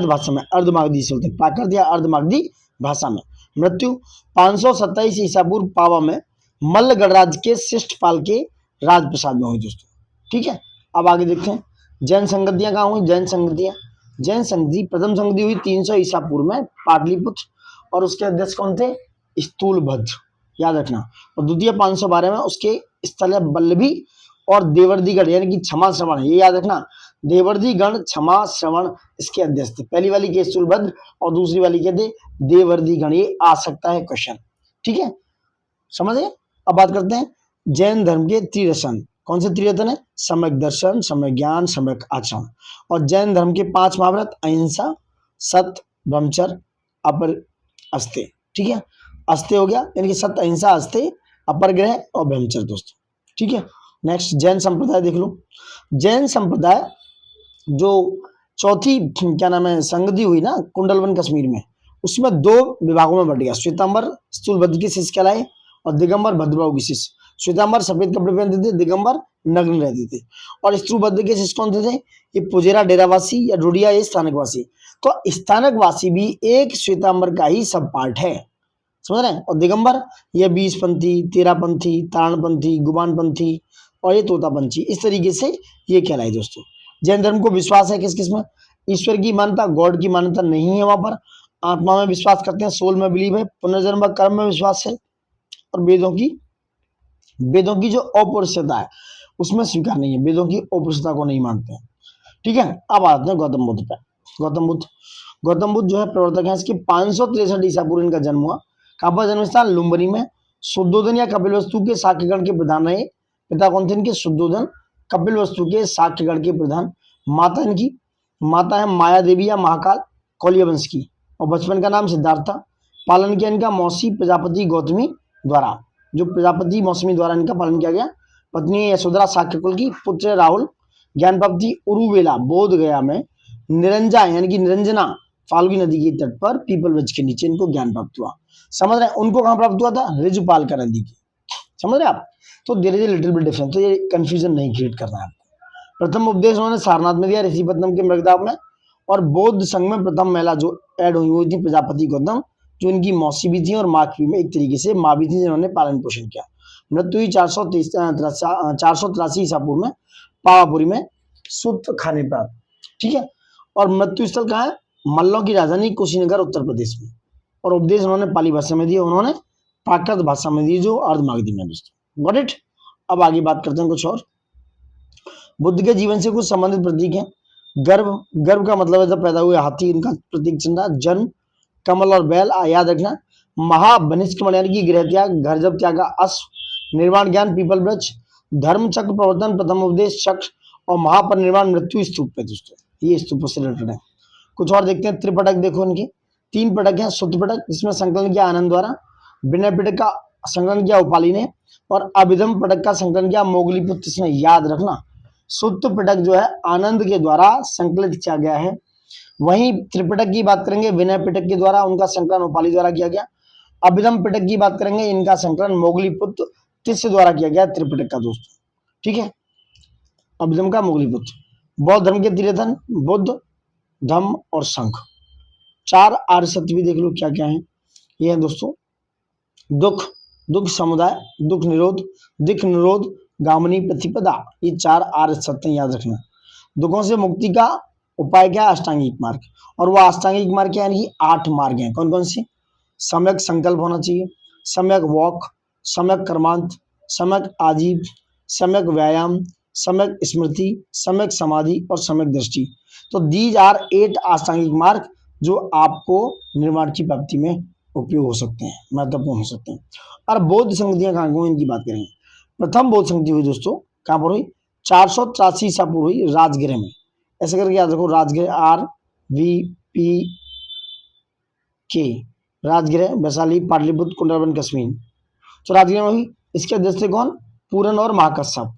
भाषा में, अर्धमागधी से होते हैं, प्राकृत या अर्धमागधी भाषा में। मृत्यु 527 ईसा पूर्व पावा में मल्ल गणराज्य के शिष्टपाल के राजप्रसाद में हुई दोस्तों। ठीक है, अब आगे देखते हैं जैन संगतियां कहाँ हुई। जैन संगति प्रथम संगति हुई 300 ईसा पूर्व में पाटलिपुत्र, और उसके अध्यक्ष कौन थे? स्थूलभद्र, याद रखना। और द्वितीय 512 में उसके स्थल बल्लभी और देवर्दी गण यानी कि क्षमा श्रवण, ये याद रखना, देवर्दी गण क्षमा श्रवण इसके अध्यक्ष थे। पहली वाली के स्थूलभद्र और दूसरी वाली के थे देवर्दी गण। ये आ सकता है क्वेश्चन, ठीक है, समझे। अब बात करते हैं जैन धर्म के त्रिरत्न। कौन से त्रिरत्न है? सम्यक दर्शन, सम्यक ज्ञान, सम्यक आचरण। और जैन धर्म के 5 महाव्रत, अहिंसा, सत्य, ब्रह्मचर्य, अपर अस्ते। ठीक है, अस्ते हो गया यानी कि सत्य, अहिंसा, अस्ते, अपर ग्रह और ब्रह्मचर्य दोस्तों। ठीक है, नेक्स्ट जैन संप्रदाय देख लो। जैन संप्रदाय जो चौथी क्या नाम है संगति हुई ना कुंडलवन कश्मीर में, उसमें 2 विभागों में बट गया। श्वेतांबर स्थूलभद्र के शिष्य कहलाए और दिगंबर भद्रबाहु के शिष्य। श्वेतांबर सफेद कपड़े पहनते थे, दिगंबर नग्न रहते थे। और स्थूलभद्र के शिष्य कौन थे? ये पुजेरा डेरावासी या डोडिया ये स्थानकवासी। तो स्थानकवासी भी एक श्वेतांबर का ही सब पार्ट है, समझ रहे हैं। और दिगंबर ये 20पंथी, 13पंथी, तारणपंथी, गुबानपंथी और ये तोतापंथी, इस तरीके से ये कहलाए दोस्तों। जैन धर्म को विश्वास है किस किस में? ईश्वर की मान्यता, गॉड की मान्यता नहीं है वहां पर। आत्मा में विश्वास करते हैं, सोल में बिलीव है, पुनर्जन्म कर्म में विश्वास है, और वेदों की जो अपौरुषता है उसमें स्वीकार नहीं है, वेदों की अपौरुषता को नहीं मानते हैं। ठीक है, अब आते हैं गौतम बुद्ध पे। गौतम बुद्ध जो है प्रवर्तक है, इसके 563 ईसा पूर्व इनका जन्म हुआ। कहाँ पर जन्म स्थान? लुम्बिनी में। शुद्धोधन या कपिलवस्तु के शाक्यगण के प्रधान रहे। पिता कौन थे इनके? शुद्धोधन, कपिलवस्तु के शाक्यगण के प्रधान। माता है माया देवी या महाकाल, कौलिया वंश की। और बचपन का नाम सिद्धार्थ था। पालन किया इनका मौसी प्रजापति गौतमी द्वारा, जो प्रजापति मौसमी द्वारा इनका पालन किया गया। पत्नी यशोधरा शाक्य कुल की, पुत्र राहुल। ज्ञान प्राप्ति उरुवेला बोध गया में, निरंजा यानी कि निरंजना फाल्गुनी नदी के तट पर पीपल वृक्ष के नीचे इनको ज्ञान प्राप्त हुआ। समझ रहे हैं? उनको कहाँ प्राप्त हुआ था? रिजुपालका नदी की, समझ रहे आप। तो there is a little bit difference, तो ये कंफ्यूजन नहीं क्रिएट करना है आपको। प्रथम उपदेश उन्होंने सारनाथ में दिया, ऋषिपत्तनम के मृगदाब में। और बौद्ध संघ में प्रथम महिला जो ऐड हुई थी प्रजापति गौतम, जो इनकी मौसी भी थी और माँ की में एक तरीके से माँ भी थी, जिन्होंने पालन पोषण किया। मृत्यु हुई 483 ईसा पूर्व में पावापुरी में सूत्र खाने पर। ठीक है, और मृत्यु स्थल कहाँ है? मल्लों की राजधानी कुशीनगर उत्तर प्रदेश में। और उपदेश उन्होंने पाली भाषा में दिए, उन्होंने प्राकृत भाषा में दी जो अर्धमागधी में दोस्तों। Got it. अब आगे बात करते हैं कुछ और। बुद्ध के जीवन से कुछ संबंधित प्रतीक हैं। गर्भ का मतलब है जब पैदा हुए हाथी, इनका प्रतीक चिन्ह था। जन्म कमल और बैल, याद रखना। महाबनिष्क्रमण यानी कि गृह त्याग, घर जब त्यागा अश्व। निर्वाण ज्ञान पीपल वृक्ष। धर्म चक्र प्रवर्तन प्रथम उपदेश चक्र। और महापरिनिर्वाण मृत्यु स्तूप पे दोस्तों, ये स्तूप से रिलेटेड है। कुछ और देखते हैं। त्रिपटक देखो, इनके 3 पटक हैं। सूत्र पटक जिसमें संकलन किया आनंद द्वारा, विनय पिटक का संकलन किया उपाली ने, और अभिधम पटक का संकलन किया मोगलीपुत्र ने। याद रखना, सूत्र पिटक जो है आनंद के द्वारा संकलित किया गया है। वहीं त्रिपिटक की बात करेंगे विनय पिटक के द्वारा, उनका संकलन उपाली द्वारा किया गया। अभिधम पिटक की बात करेंगे, इनका संकलन मोगलीपुत्र तिस्य द्वारा किया गया त्रिपिटक का दोस्तों। ठीक है, अभिधम का मोगलीपुत्र। बौद्ध धर्म के त्रिरत्न बुद्ध, धम्म और संघ। 4 आर्य सत्य भी देख लो क्या क्या है। ये है दोस्तों दुख समुदाय, दुख निरोध, गामनी प्रतिपदा, ये 4 आर्य सत्य याद रखना। दुखों से मुक्ति का उपाय क्या? अष्टांगिक मार्ग। और वो अष्टांगिक मार्ग क्या, यानी कि 8 मार्ग हैं। कौन कौन से? सम्यक संकल्प होना चाहिए, सम्यक वॉक, सम्यक कर्मांत, सम्यक आजीव, सम्यक व्यायाम, सम्यक स्मृति, सम्यक समाधि और सम्यक दृष्टि। तो दीज आर 8 अष्टांगिक मार्ग जो आपको निर्वाण की प्राप्ति में उपयोग हो सकते हैं, महत्वपूर्ण हो सकते हैं। और बौद्ध संगतियां कहाँ हुई, इनकी बात करेंगे। प्रथम बौद्ध संगति हुई दोस्तों कहाँ पर हुई? 483 ईसा पूर्व हुई राजगृह में। ऐसे करके याद रखो, राजगृह, RVPK, राजगृह, वैशाली, पाटलिपुत्र, कुंडलवन, कश्मीर। तो राजगृह में हुई। इसके अध्यक्ष थे कौन? पूरन और महाकश्यप।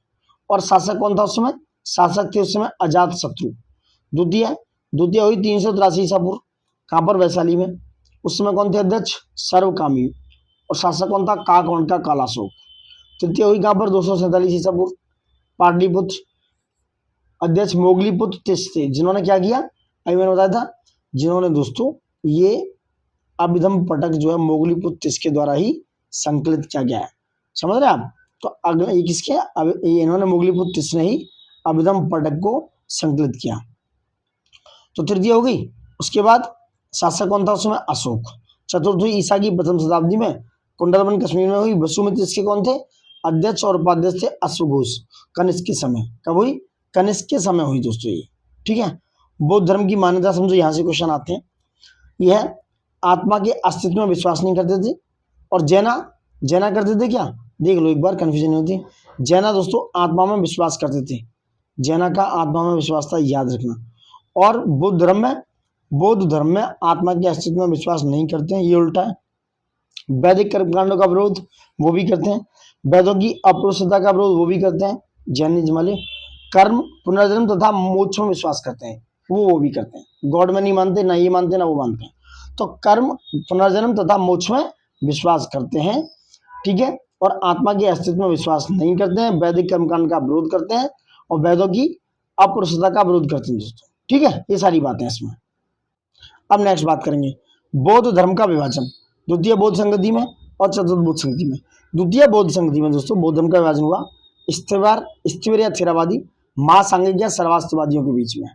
और शासक कौन था उस समय? शासक थे उस समय अजात शत्रु। द्वितीय द्वितीय हुई 383 ईसा पूर्व, कहाँ पर? वैशाली में। उस समय कौन थे अध्यक्ष? सर्वकामी। और शासक कौन था? काकवंश का कालाशोक। तृतीय हुई कहाँ पर? 247 ईसा पूर्व, पाटलिपुत्र। अध्यक्ष मोगलीपुत्र तिस थे, जिन्होंने क्या किया? अभी मैंने बताया था, जिन्होंने दोस्तों ये अभिधम पटक जो है मोगलीपुत्र तिस के द्वारा ही संकलित किया गया है। समझ रहे हैं आप? तो अगले ये किसके? इन्होंने मोगलीपुत्र तिस ने ही अभिधम पटक को संकलित किया। तो तृतीय हो गई। उसके बाद शासक कौन था उसमें? अशोक। चतुर्थ हुई ईसा की प्रथम शताब्दी में, कुंडलवन कश्मीर में हुई। वसुमित्र इसके कौन थे? अध्यक्ष और उपाध्यक्ष थे अश्वघोष। कनिष्क के समय। कब हुई? कनिष्क के समय हुई दोस्तों ये। ठीक है। बौद्ध धर्म की मान्यता समझो, यहाँ से क्वेश्चन आते हैं। यह आत्मा के अस्तित्व में विश्वास नहीं करते थे। और जैना करते थे क्या? देख लो एक बार, कंफ्यूजन नहीं होती। जैना दोस्तों आत्मा में विश्वास करते थे। जैना का आत्मा में विश्वास था, याद रखना। और बौद्ध धर्म में आत्मा के अस्तित्व में विश्वास नहीं करते हैं, ये उल्टा है। वैदिक कर्मकांडों का विरोध वो भी करते हैं। वेदों की अपौरुषता का विरोध वो भी करते हैं, जैनिज्म वाले। कर्म, पुनर्जन्म तथा मोक्ष में विश्वास करते हैं, वो भी करते हैं। गॉड में नहीं मानते, ना ये मानते ना वो मानते हैं। तो कर्म, पुनर्जन्म तथा मोक्ष में विश्वास करते हैं। ठीक है। और आत्मा के अस्तित्व में विश्वास नहीं करते हैं। वैदिक कर्मकांड का विरोध करते हैं और वेदों की अपौरुषता का विरोध करते हैं दोस्तों। ठीक है, ये सारी बातें इसमें। अब नेक्स्ट बात करेंगे बौद्ध धर्म का विभाजन द्वितीय बौद्ध संगति में और चतुर्थ बौद्ध संगति में। द्वितीय बौद्ध संगति में दोस्तों बौद्ध धर्म का विभाजन हुआ स्थिर या थेरावादी, महासांघिक या सर्वास्तिवादियों के बीच में।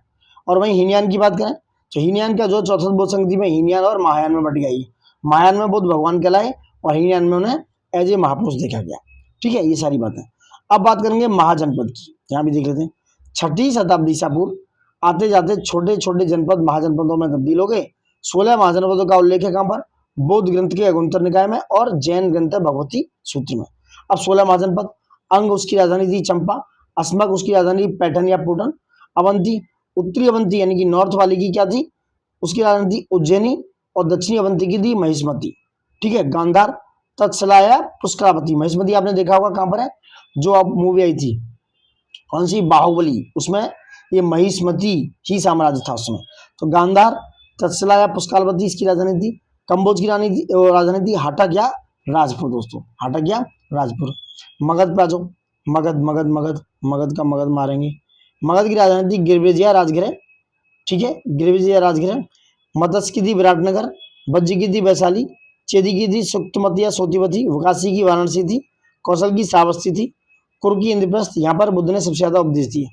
और वहीं हीनयान की बात करें तो हीनयान का जो चौथा बौद्ध संगति में हीनयान और महायान में बट गया। महायान में बुद्ध भगवान कहलाए और हीनयान में उन्हें एज ए महापुरुष देखा गया। ठीक है, ये सारी बातें। अब बात करेंगे महाजनपद की, यहाँ भी देख लेते हैं। 6ठी शताब्दी ईसा पूर्व आते जाते छोटे छोटे जनपद महाजनपदों में तब्दील हो गए। 16 महाजनपदों का उल्लेख है कहाँ पर? बौद्ध ग्रंथ के अगुंतर निकाय में और जैन ग्रंथ भगवती सूत्र में। अब 16 महाजनपद, अंग उसकी राजधानी थी चंपा, अस्मक उसकी राजधानी पैठन या पूटन, अवंती उत्तरी अवंती यानी कि नॉर्थ वाली की क्या थी? उसकी राजधानी थी उज्जैनी, और दक्षिणी अवंती की थी महिष्मती। ठीक है। गांधार, तत्सला या पुष्करावती। महिष्मती आपने देखा होगा कहाँ पर है, जो अब मूवी आई थी कौन सी? बाहुबली, उसमें ये महिष्मती ही साम्राज्य था उसमें। तो गांधार, तत्सला या पुष्करावती इसकी राजधानी थी। कंबोज की राजधानी थी हाटक या राजपुर दोस्तों, हाटक या राजपुर। मगध पे आ जाओ, मगध मगध मगध मगध का मगध मारेंगे। मगध की राजधानी थी गिरवेज या राजगृह। ठीक है, गिरवेज या राजगृह। मत्स्य की थी विराटनगर, वज्र की थी वैशाली, चेदी की थी सुक्तमती या सोतीवती, वकासी की वाराणसी थी, कौशल की श्रावस्ती थी, कुरु की इंद्रप्रस्थ, यहाँ पर बुद्ध ने सबसे ज्यादा उपदेश दिए।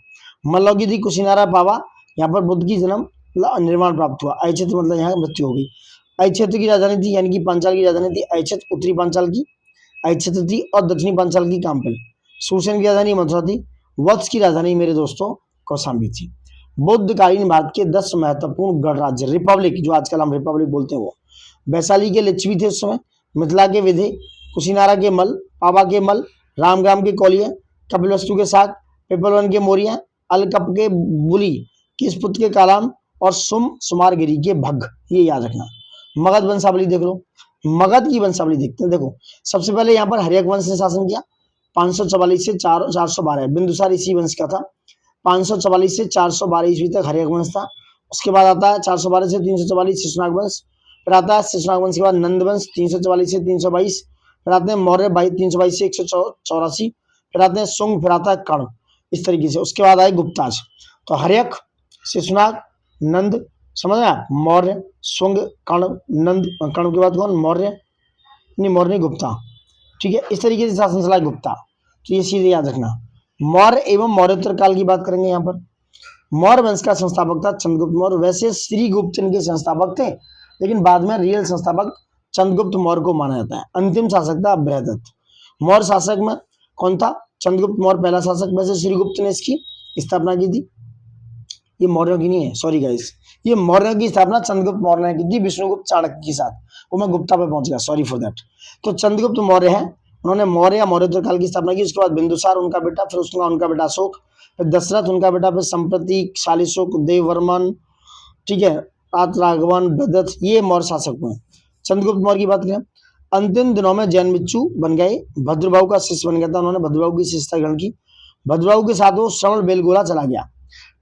मल्लव की थी कुशीनारा पावा, यहाँ पर बुद्ध की जन्म निर्माण प्राप्त हुआ। अक्षेत्र मतलब यहाँ मृत्यु हो गई। अक्षेत्र की राजधानी थी यानी कि पांचाल की राजधानी थी अक्षेत्र, उत्तरी पांचाल की अक्षेत्र थी और दक्षिणी पांचाल की काम्पिल। सूर्सेन की राजधानी मथुरा थी। वत्स की राजधानी मेरे दोस्तों कौशाम्बी थी। बुद्धकालीन भारत के 10 महत्वपूर्ण गणराज्य रिपब्लिक, जो आजकल हम रिपब्लिक बोलते हैं, वो वैशाली के लिच्छवी थे उस समय, मिथिला के विधे, कुशीनारा के मल, पावा के मल, रामग्राम के कौलिया, कपिलवस्तु के साग, पिपलवन के मोरिया, अलकप के बुली, किसपुत के कालाम और सुमारगिरी के भग। ये याद रखना। मगध वंशावली देख लो, मगध की वंशावली देखते हैं। देखो सबसे पहले यहाँ पर हर्यक वंश ने शासन किया 544 से 412। बिंदुसार इसी वंश का था। 544 से 412 ईस्वी तक हर्यक वंश था। उसके बाद आता है 412 से 344 शिशुनाग वंश। फिर आता है शिशुनाग वंश के बाद नंद वंश 344 से 322। फिर आते हैं मौर्य 322 से 184। फिर आते हैं सुंग, फिर आता है कर्ण, इस तरीके से। उसके बाद आए गुप्ताज। तो हर्यक, शिशुनाग, नंद, समझ रहे आप? मौर्य, सुंग, कर्ण, नंद। कर्ण के बाद कौन? मौर्य, नहीं मौर्य नहीं, गुप्ता। ठीक है, इस तरीके से शासन चला गुप्ता। तो ये सीधे याद रखना। मौर्य एवं मौर्योत्तर काल की बात करेंगे यहाँ पर। मौर्य वंश का संस्थापक था चंद्रगुप्त मौर्य। वैसे श्रीगुप्त इनके संस्थापक थे, लेकिन बाद में रियल संस्थापक चंद्रगुप्त मौर्य को माना जाता है। अंतिम शासक था बृहदत्त। मौर्य शासक में कौन था? चंद्रगुप्त मौर्य पहला शासक। वैसे श्रीगुप्त ने इसकी स्थापना की थी। ये मौर्यों की नहीं है, सॉरी गाइस, ये मौर्यों की स्थापना चंद्रगुप्त मौर्य ने की थी विष्णुगुप्त चाणक्य के साथ। वो मैं गुप्ता पे पहुंच गया, सॉरी फॉर दैट। तो चंद्रगुप्त मौर्य है, उन्होंने मौर्य या मौर्योत्तर काल की स्थापना की। उसके बाद बिंदुसार उनका बेटा, फिर उसके बाद उनका बेटा अशोक, फिर दशरथ उनका बेटा, फिर संप्रति, शालिशोक, देववर्मन, ठीक है, राघवन, भरत, ये मौर्य शासक हुए। चंद्रगुप्त मौर्य की बात करें, अंतिम दिनों में जैन बिच्छू बन गए, भद्रबाहु का शिष्य बन गया था, उन्होंने भद्रबाहु की शिष्यता ग्रहण की। भद्रबाहु के साथ वो श्रवण बेलगोला चला गया,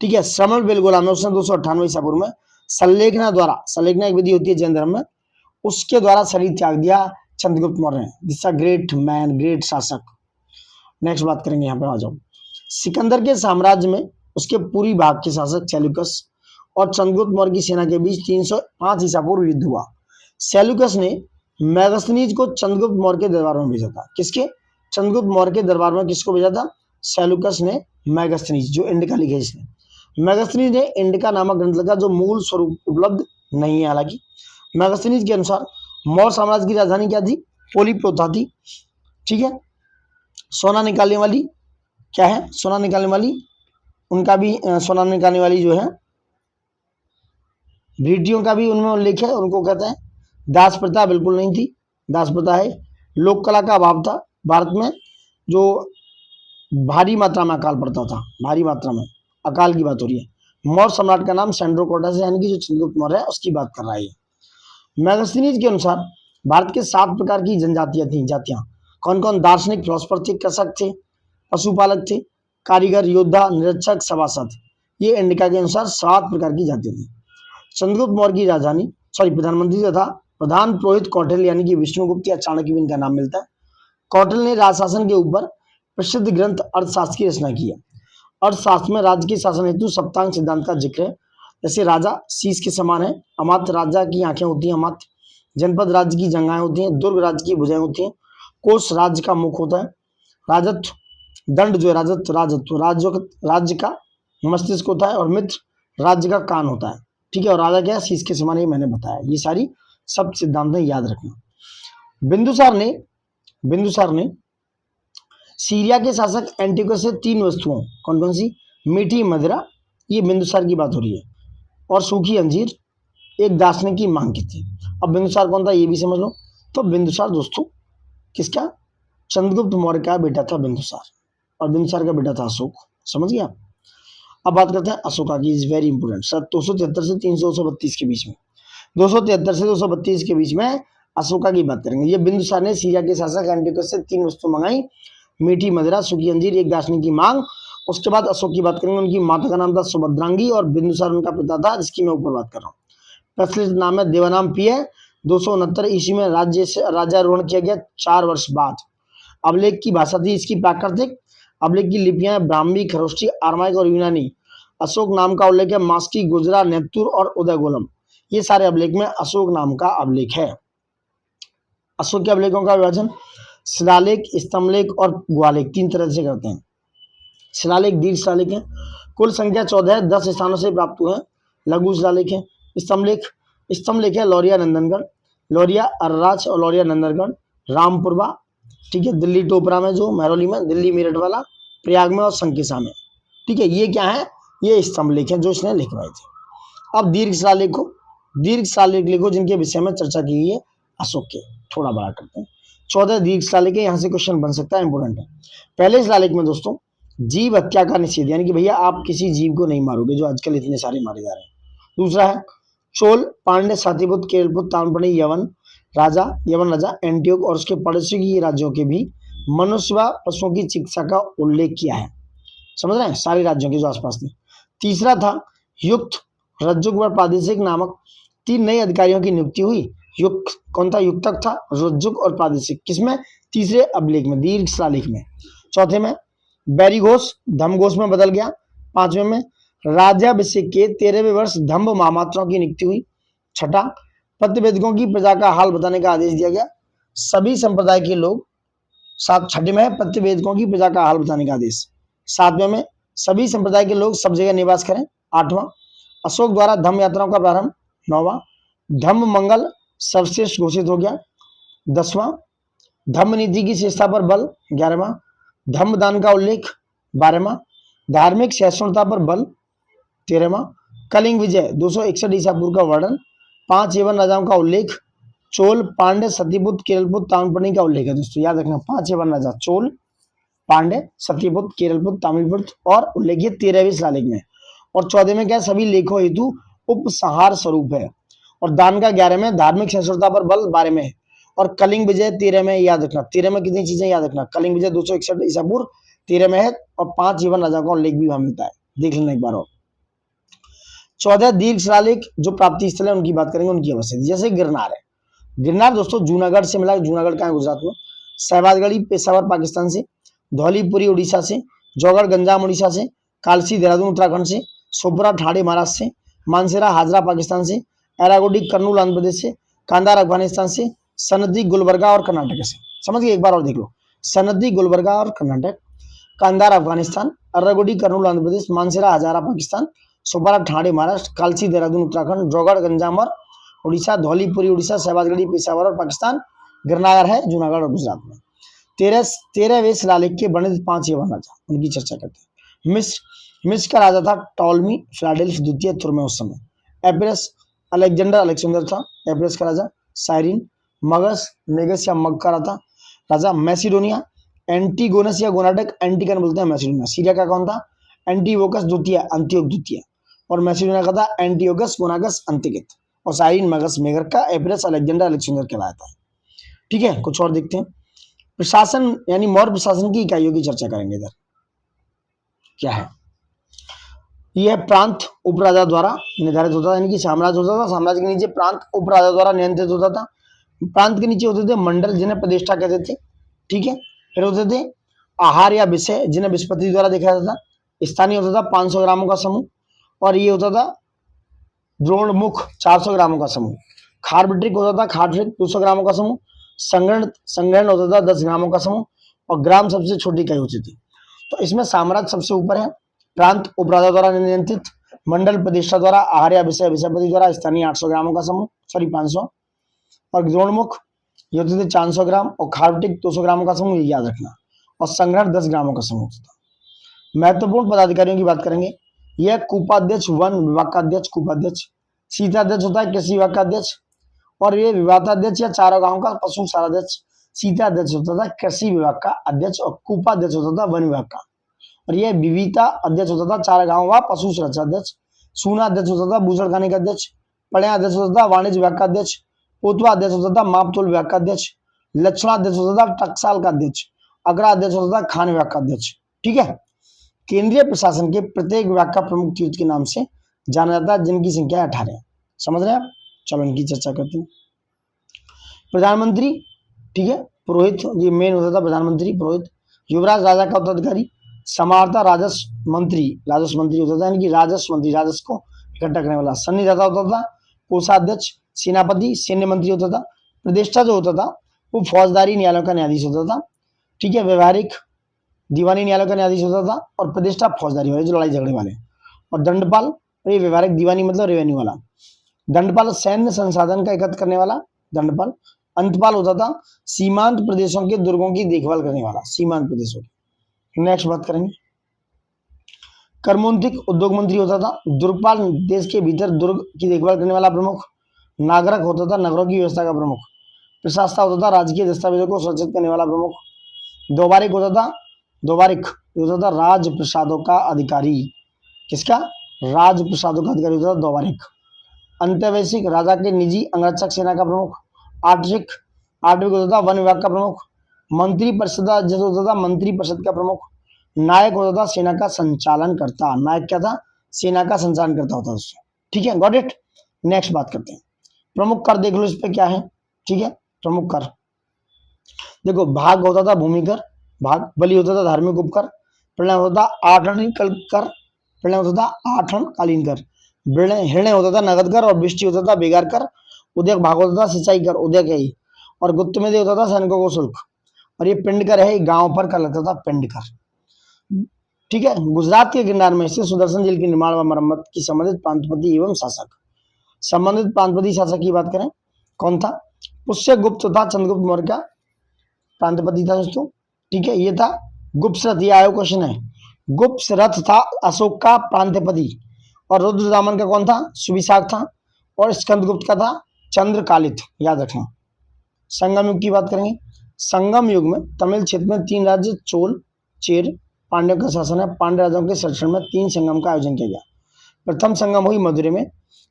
ठीक है। श्रवण बेलगोला में उसने 298 ईसा पूर्व में संलेखना एक विधि होती है जैन धर्म में, उसके द्वारा शरीर त्याग दिया चंद्रगुप्त मौर्य ने। This a great man, great शासक। नेक्स्ट बात करेंगे, यहाँ पे आ जाओ। सिकंदर के साम्राज्य में उसके पूरी भाग के शासक सेल्यूकस और चंद्रगुप्त मौर्य की सेना के बीच 305 ईसा पूर्व युद्ध हुआ। सेल्यूकस ने मैगस्थनीज को चंद्रगुप्त मौर्य के दरबार में भेजा था। किसके? चंद्रगुप्त मौर्य के दरबार में किसको भेजा था? सेल्यूकस ने मैगस्थनीज, जो इंडिका लिखे इसने। मैगस्थनीज ने इंडिका नामक ग्रंथ लिखा, जो मूल स्वरूप उपलब्ध नहीं है। हालांकि मैगस्थनीज के अनुसार मौर्य साम्राज्य की राजधानी क्या थी? पोलिप्रोथा थी, ठीक है। सोना निकालने वाली क्या है? सोना निकालने वाली, उनका भी सोना निकालने वाली जो है ब्रिटियों का भी उनमें उल्लेख है। उनको कहते हैं दास प्रथा बिल्कुल नहीं थी, दास प्रथा है। लोक कला का अभाव था भारत में, जो भारी मात्रा में अकाल पड़ता था, भारी मात्रा में अकाल की बात हो रही है। मौर्य सम्राट का नाम सैंड्रोकोटस है, यानी कि जो चंद्रगुप्त मौर्य है उसकी बात कर रहा है। मैगस्थनीज के अनुसार भारत के 7 प्रकार की जनजातियां थी, जातियां। कौन कौन? दार्शनिक, फिलोसफर थे, कृषक थे, पशुपालक थे, कारीगर, योद्धा, निरीक्षक, सभासद। ये इंडिका के अनुसार 7 प्रकार की जातियां थी। चंद्रगुप्त मौर्य की राजधानी, सॉरी, प्रधानमंत्री तथा प्रधान पुरोहित कौटिल्य, यानी कि विष्णुगुप्त या चाणक्य भी इनका नाम मिलता है। कौटिल्य ने राजशासन के ऊपर प्रसिद्ध ग्रंथ अर्थशास्त्र की रचना की है। अर्थशास्त्र में राज्य के शासन हेतु सप्तांग सिद्धांत का जिक्र है। जैसे राजा शीश के समान है, अमात्य राजा की आंखें होती हैं, अमात्य। जनपद राज्य की जंगाएं होती हैं, दुर्ग राज्य की भुजाएं होती हैं, कोष राज्य का मुख होता है, राजत्व दंड जो है राज्य का मस्तिष्क होता है, और मित्र राज्य का कान होता है, ठीक है। और राजा क्या है? शीश के समान, ये मैंने बताया। ये सारी सब सिद्धांत याद रखना। बिंदुसार ने सीरिया के शासक एंटियोकस से 3 वस्तुओं, कौन कौन सी? मीठी मदिरा, ये बिंदुसार की बात हो रही है, और सूखी अंजीर, एक दार्शनिक की मांग की थी। अब बिंदुसार कौन था ये भी समझ लो। तो बिंदुसार दोस्तों किसका? चंद्रगुप्त मौर्य का बेटा था बिंदुसार, और बिंदुसार का बेटा था अशोक। समझ गया? अब बात करते हैं अशोका की, इज वेरी इंपोर्टेंट। 273 से 232 के बीच में, 273 से 232 के बीच में अशोका की बात करेंगे। ये बिंदुसार ने सीरिया के शासक एंटियोकस से 3 वस्तु मंगाई, मीठी मदिरा, सूखी अंजीर, एक दार्शनिक की मांग। उसके बाद अशोक की बात करेंगे। उनकी माता का नाम था सुभद्रांगी, और बिंदुसार उनका पिता था, जिसकी मैं ऊपर बात कर रहा हूँ। प्रचलित नाम है देवानाम पी है। 269 ईस्वी में राज्यारोहण किया गया 4 वर्ष बाद। अभिलेख की भाषा थी इसकी प्राकृतिक। अभिलेख की लिपियां ब्राह्मी, खरोष्टी, आरमाइक और यूनानी। अशोक नाम का उल्लेख है मास्की, गुजरा, नेत्तुर और उदयगोलम। ये सारे अभिलेख में अशोक नाम का अभिलेख है। अशोक के अभिलेखों का विभाजन शिलालेख, स्तंभलेख और गुहालेख 3 तरह से करते हैं। शिलालेख दीर्घ शिलालेख है, कुल संख्या 14 है, 10 स्थानों से प्राप्त हुए हैं। लघु शिलालेख है। स्तंभलेख है लौरिया नंदनगढ़, लौरिया अरराज और लौरिया नंदनगढ़, रामपुरवा, ठीक है, दिल्ली टोपरा में, जो महरौली में, दिल्ली मेरठ वाला, प्रयाग में और संकिसा में, ठीक है। ये क्या है? ये स्तंभलेख है जो इसने लिखवाए थे। अब दीर्घ शिलालेख लिखो जिनके विषय में चर्चा की गई है अशोक के। थोड़ा बड़ा करते हैं। 14 दीर्घ शिलालेख है, यहाँ से क्वेश्चन बन सकता है, इंपोर्टेंट है। पहले शिलालेख में दोस्तों जीव हत्या का निषेध, यानी कि भैया आप किसी जीव को नहीं मारोगे, जो आजकल इतने सारे मारे जा रहे हैं। दूसरा है चोल, पांड्य, सातिपुत, केरलपुत, ताम्रपणी, यवन राजा एंटियोक और उसके पड़ोसी राज्यों के भी मनुष्य व पशुओं की चिकित्सा का उल्लेख किया है। समझ रहे हैं? सारे राज्यों के जो आसपास थे। तीसरा था युक्त, रज्जुक व प्रादेशिक नामक 3 नए अधिकारियों की नियुक्ति हुई। युक्त कौन था? युक्तक था, रज्जुक और प्रादेशिक। किसमें? तीसरे अभिलेख में, दीर्घ शिलालेख में। चौथे में बैरीघोष धम्मघोष में बदल गया। 5वें में राज्याभिषेक के 13वें वर्ष धम्म महामात्राओं की नियुक्ति हुई। छठा, पत्रवेदकों की प्रजा का हाल बताने का आदेश दिया गया। सभी संप्रदाय के लोग, 6ठे में है पत्रवेदकों की प्रजा का हाल बताने का आदेश। 7वें में सभी संप्रदाय के लोग सब जगह निवास करें। 8वां। अशोक द्वारा धम्म यात्राओं का प्रारंभ 9वां। धम्म मंगल सर्वश्रेष्ठ घोषित हो गया 10वां। धम्म नीति की शिक्षा पर बल 11वां। धम्म दान का उल्लेख 12वां। धार्मिक सहिष्णुता पर बल 13वां। कलिंग विजय 261 ईसा पूर्व का वर्णन 5 यवन राजाओं का उल्लेख चोल पांड्य सत्यपुत्र केरलपुत्र ताम्रपर्णी का उल्लेख है दोस्तों, याद रखना 5 यवन राजा चोल पांड्य सत्यपुत्र केरलपुत्र ताम्रपुत्र और उल्लेखित 13वें शिलालेख में। और 14 में क्या सभी लेखों हेतु उपसंहार स्वरूप है। और दान का 11 में धार्मिक सहिष्णुता पर बल 12 में। और कलिंग विजय 13 में, याद रखना 13 में कितनी चीजें याद रखना, कलिंग विजय 261 ईसा पूर्व 13 में है और 5 यवन राजाओं का उल्लेख भी वहां मिलता है, देख लेना एक बार और। 14 दीर्घ शिलालेख जो प्राप्ति स्थल है उनकी बात करेंगे, उनकी अवस्थिति, जैसे गिरनार है। गिरनार दोस्तों जूनागढ़ से मिला, जूनागढ़ कहाँ है गुजरात में, सहबाजगढ़ी पेशावर पाकिस्तान से, धौलीपुरी उड़ीसा से, जौगढ़ गंजाम उड़ीसा से, कालसी देहरादून उत्तराखंड से, सोपरा ठाणे महाराष्ट्र से, मानसेरा हाजरा पाकिस्तान से, एरागोडी कर्नूल आंध्र प्रदेश से, कांधार अफगानिस्तान से, सनदी गुलबर्गा और कर्नाटक से। समझ गए, एक बार और देख लो, सनदी गुलबर्गा और कर्नाटक, कांधार अफगानिस्तान, अर्रागोडी कर्नूल आंध्र प्रदेश, मानसेरा हजारा पाकिस्तान, सोपारा ठाणे महाराष्ट्र, कालसी देहरादून उत्तराखंड, जौगढ़ गंजाम और उड़ीसा, धौलीपुरी उड़ीसा, सहबाजगढ़ी पेशावर और पाकिस्तान, गिरनार है जूनागढ़ और गुजरात में। 13वें शिलालेख के वर्णित 5 यवन राजा, उनकी चर्चा करते हैं। मिस्र का राजा था टॉलमी फिलाडेल्फ द्वितीय तुर्मे उस समय। एपिरस अलेक्जेंडर अलेक्जेंडर था एपिरस का राजा। साइरिन मगस मेगस या मग का राजा। मैसिडोनिया एंटीगोनस या गोनाटक एंटीगन बोलते हैं मैसिडोनिया। सीरिया का कौन था, एंटीओकस द्वितीय अंत्योक द्वितीय। और मैसिडोनिया का था एंटीओकस गोनागस अंतिकित। और साइरिन मगस मेगर का एपिरस अलेक्जेंडर अलेक्जेंडर कहलाता है। ठीक है, कुछ और देखते हैं। प्रशासन यानी मौर्य प्रशासन की इकाइयों की चर्चा करेंगे। इधर क्या है, यह प्रांत उपराजा द्वारा निर्धारित होता था, यानी कि साम्राज्य होता था, साम्राज्य के नीचे प्रांत उपराजा द्वारा नियंत्रित होता था। प्रांत के नीचे होते थे मंडल जिन्हें प्रतिष्ठा कहते थे। ठीक है, फिर होते थे आहार या विषय जिन्हें विस्पति द्वारा देखा जाता था। स्थानीय होता था 500 ग्रामों का समूह, और ये होता था द्रोणमुख 400 ग्रामों का समूह। खारबिट्रिक होता था खारबिट्रिक 200 ग्रामों का समूह। संग्रहण होता था 10 ग्रामों का समूह, और ग्राम सबसे छोटी इकाई होती थी। तो इसमें साम्राज्य सबसे ऊपर है, प्रांत उपराजा द्वारा नियंत्रित, मंडल प्रतिष्ठा द्वारा, आहार या विषय विषयपति द्वारा, स्थानीय 800 ग्रामों का समूह, सॉरी 500, और द्रोणमुख ये होते थे 400 ग्राम, और खारबिट्रिक 200 ग्रामों का समूह, ये याद रखना। और संग्रहण 10 ग्रामों का समूह होता था। महत्वपूर्ण पदाधिकारियों की बात करेंगे। यह कूपाध्यक्ष वन विभाग का अध्यक्ष कूपाध्यक्ष, सीताध्यक्ष होता है कृषि विभाग का अध्यक्ष, और ये विभागाध्यक्ष या चारों गांव का पशु साराध्यक्ष। सीताध्यक्ष होता था कृषि विभाग का अध्यक्ष, और कूपाध्यक्ष होता था वन विभाग का। और यह विविता अध्यक्ष होता था चार गांव का पशु सुरक्षा अध्यक्ष। सूना अध्यक्ष होता था भूषण खाने का अध्यक्ष। पड़िया अध्यक्ष होता था वाणिज्य विभाग का अध्यक्ष। पोतवा अध्यक्ष होता था मापतोल विभाग का अध्यक्ष। लक्षणा अध्यक्ष होता था टकसाल का अध्यक्ष। अग्रा अध्यक्ष होता था खान विभाग का अध्यक्ष। ठीक है, केंद्रीय प्रशासन के प्रत्येक विभाग का प्रमुख तीर्थ के नाम से जाना जाता है, जिनकी संख्या 18 है। समझ रहे हैं आप? चलो इनकी चर्चा करते हैं। प्रधानमंत्री, ठीक है, पुरोहित, ये मेन होता था प्रधानमंत्री पुरोहित। युवराज राजा का उत्तराधिकारी। समाहर्ता राजस्व मंत्री होता था, यानी कि राजस्व मंत्री, राजस्व को इकट्ठा करने वाला। सन्निधाता होता था कोषाध्यक्ष। सेनापति सैन्य मंत्री होता था। प्रतिष्ठा जो होता था वो फौजदारी न्यायालयों का न्यायाधीश होता था। ठीक है, व्यवहारिक दीवानी न्यायालय का न्यायाधीश होता था, और प्रतिष्ठा फौजदारी वाले जो लड़ाई झगड़े वाले। और दंडपाल, ये व्यवहारिक दीवानी मतलब रेवेन्यू वाला। दंडपाल सैन्य संसाधन का एकत्र करने वाला दंडपाल। अंतपाल होता था सीमांत प्रदेशों के दुर्गों की देखभाल करने वाला, सीमांत प्रदेशों की। नेक्स्ट बात करेंगे। कर्मोन्तिक उद्योग मंत्री होता था। दुर्गपाल देश के भीतर दुर्ग की देखभाल करने वाला प्रमुख। नागरक होता था नगरों की व्यवस्था का प्रमुख। प्रशासता होता था राजकीय दस्तावेजों को सुरक्षित करने वाला प्रमुख। दोबारिक होता था राजप्रसादों का अधिकारी। किसका? राजप्रसादों का अधिकारी होता था दोबारिक। अंत्यवैशिक राजा के निजी अंगरक्षक सेना का प्रमुख। आठविक होता था वन विभाग का प्रमुख। मंत्री परिषद जैसे होता था मंत्री परिषद का प्रमुख। नायक होता था सेना का संचालन करता। नायक क्या था? सेना का संचालन करता होता था। ठीक है, गॉट इट। नेक्स्ट बात करते हैं। प्रमुख कर देख लो इस पे क्या है। ठीक है, प्रमुख कर देखो, भाग होता था भूमि कर, भाग। बलि होता था धार्मिक उपकर। प्रलय होता था आठन कर, प्रलय होता था आठन कालीन कर। हृणय होता था नगद कर, और वृष्टि होता था बेगार कर। उदयक भाग होता था सिंचाई कर, उदयक है ही। और गुप्त में होता था सैनिकों को शुल्क। और ये पिंड कर है, गांव पर कर लगता था पिंड कर। ठीक है। गुजरात के गिरनार में स्थित सुदर्शन झील के निर्माण व मरम्मत की संबंधित प्रांतपति एवं शासक। संबंधित प्रांतपति शासक की बात करें, कौन था? पुष्यगुप्त तथा चंद्रगुप्त मौर्य का प्रांतपति था दोस्तों। ठीक है, ये था गुप्तरथ। ये आयो क्वेश्चन है। गुप्तरथ था अशोक का प्रांतपति, और रुद्रदामन का कौन था? सुविशाख था, और स्कंदगुप्त का था चंद्रकालित, याद रखना। संगम युग की बात करेंगे। संगम युग में तमिल क्षेत्र में 3 राज्य चोल, चेर, पांड्यों का शासन है। पांड्य राजाओं के शासन में 3 संगम का आयोजन किया गया। प्रथम संगम हुई मदुरै में,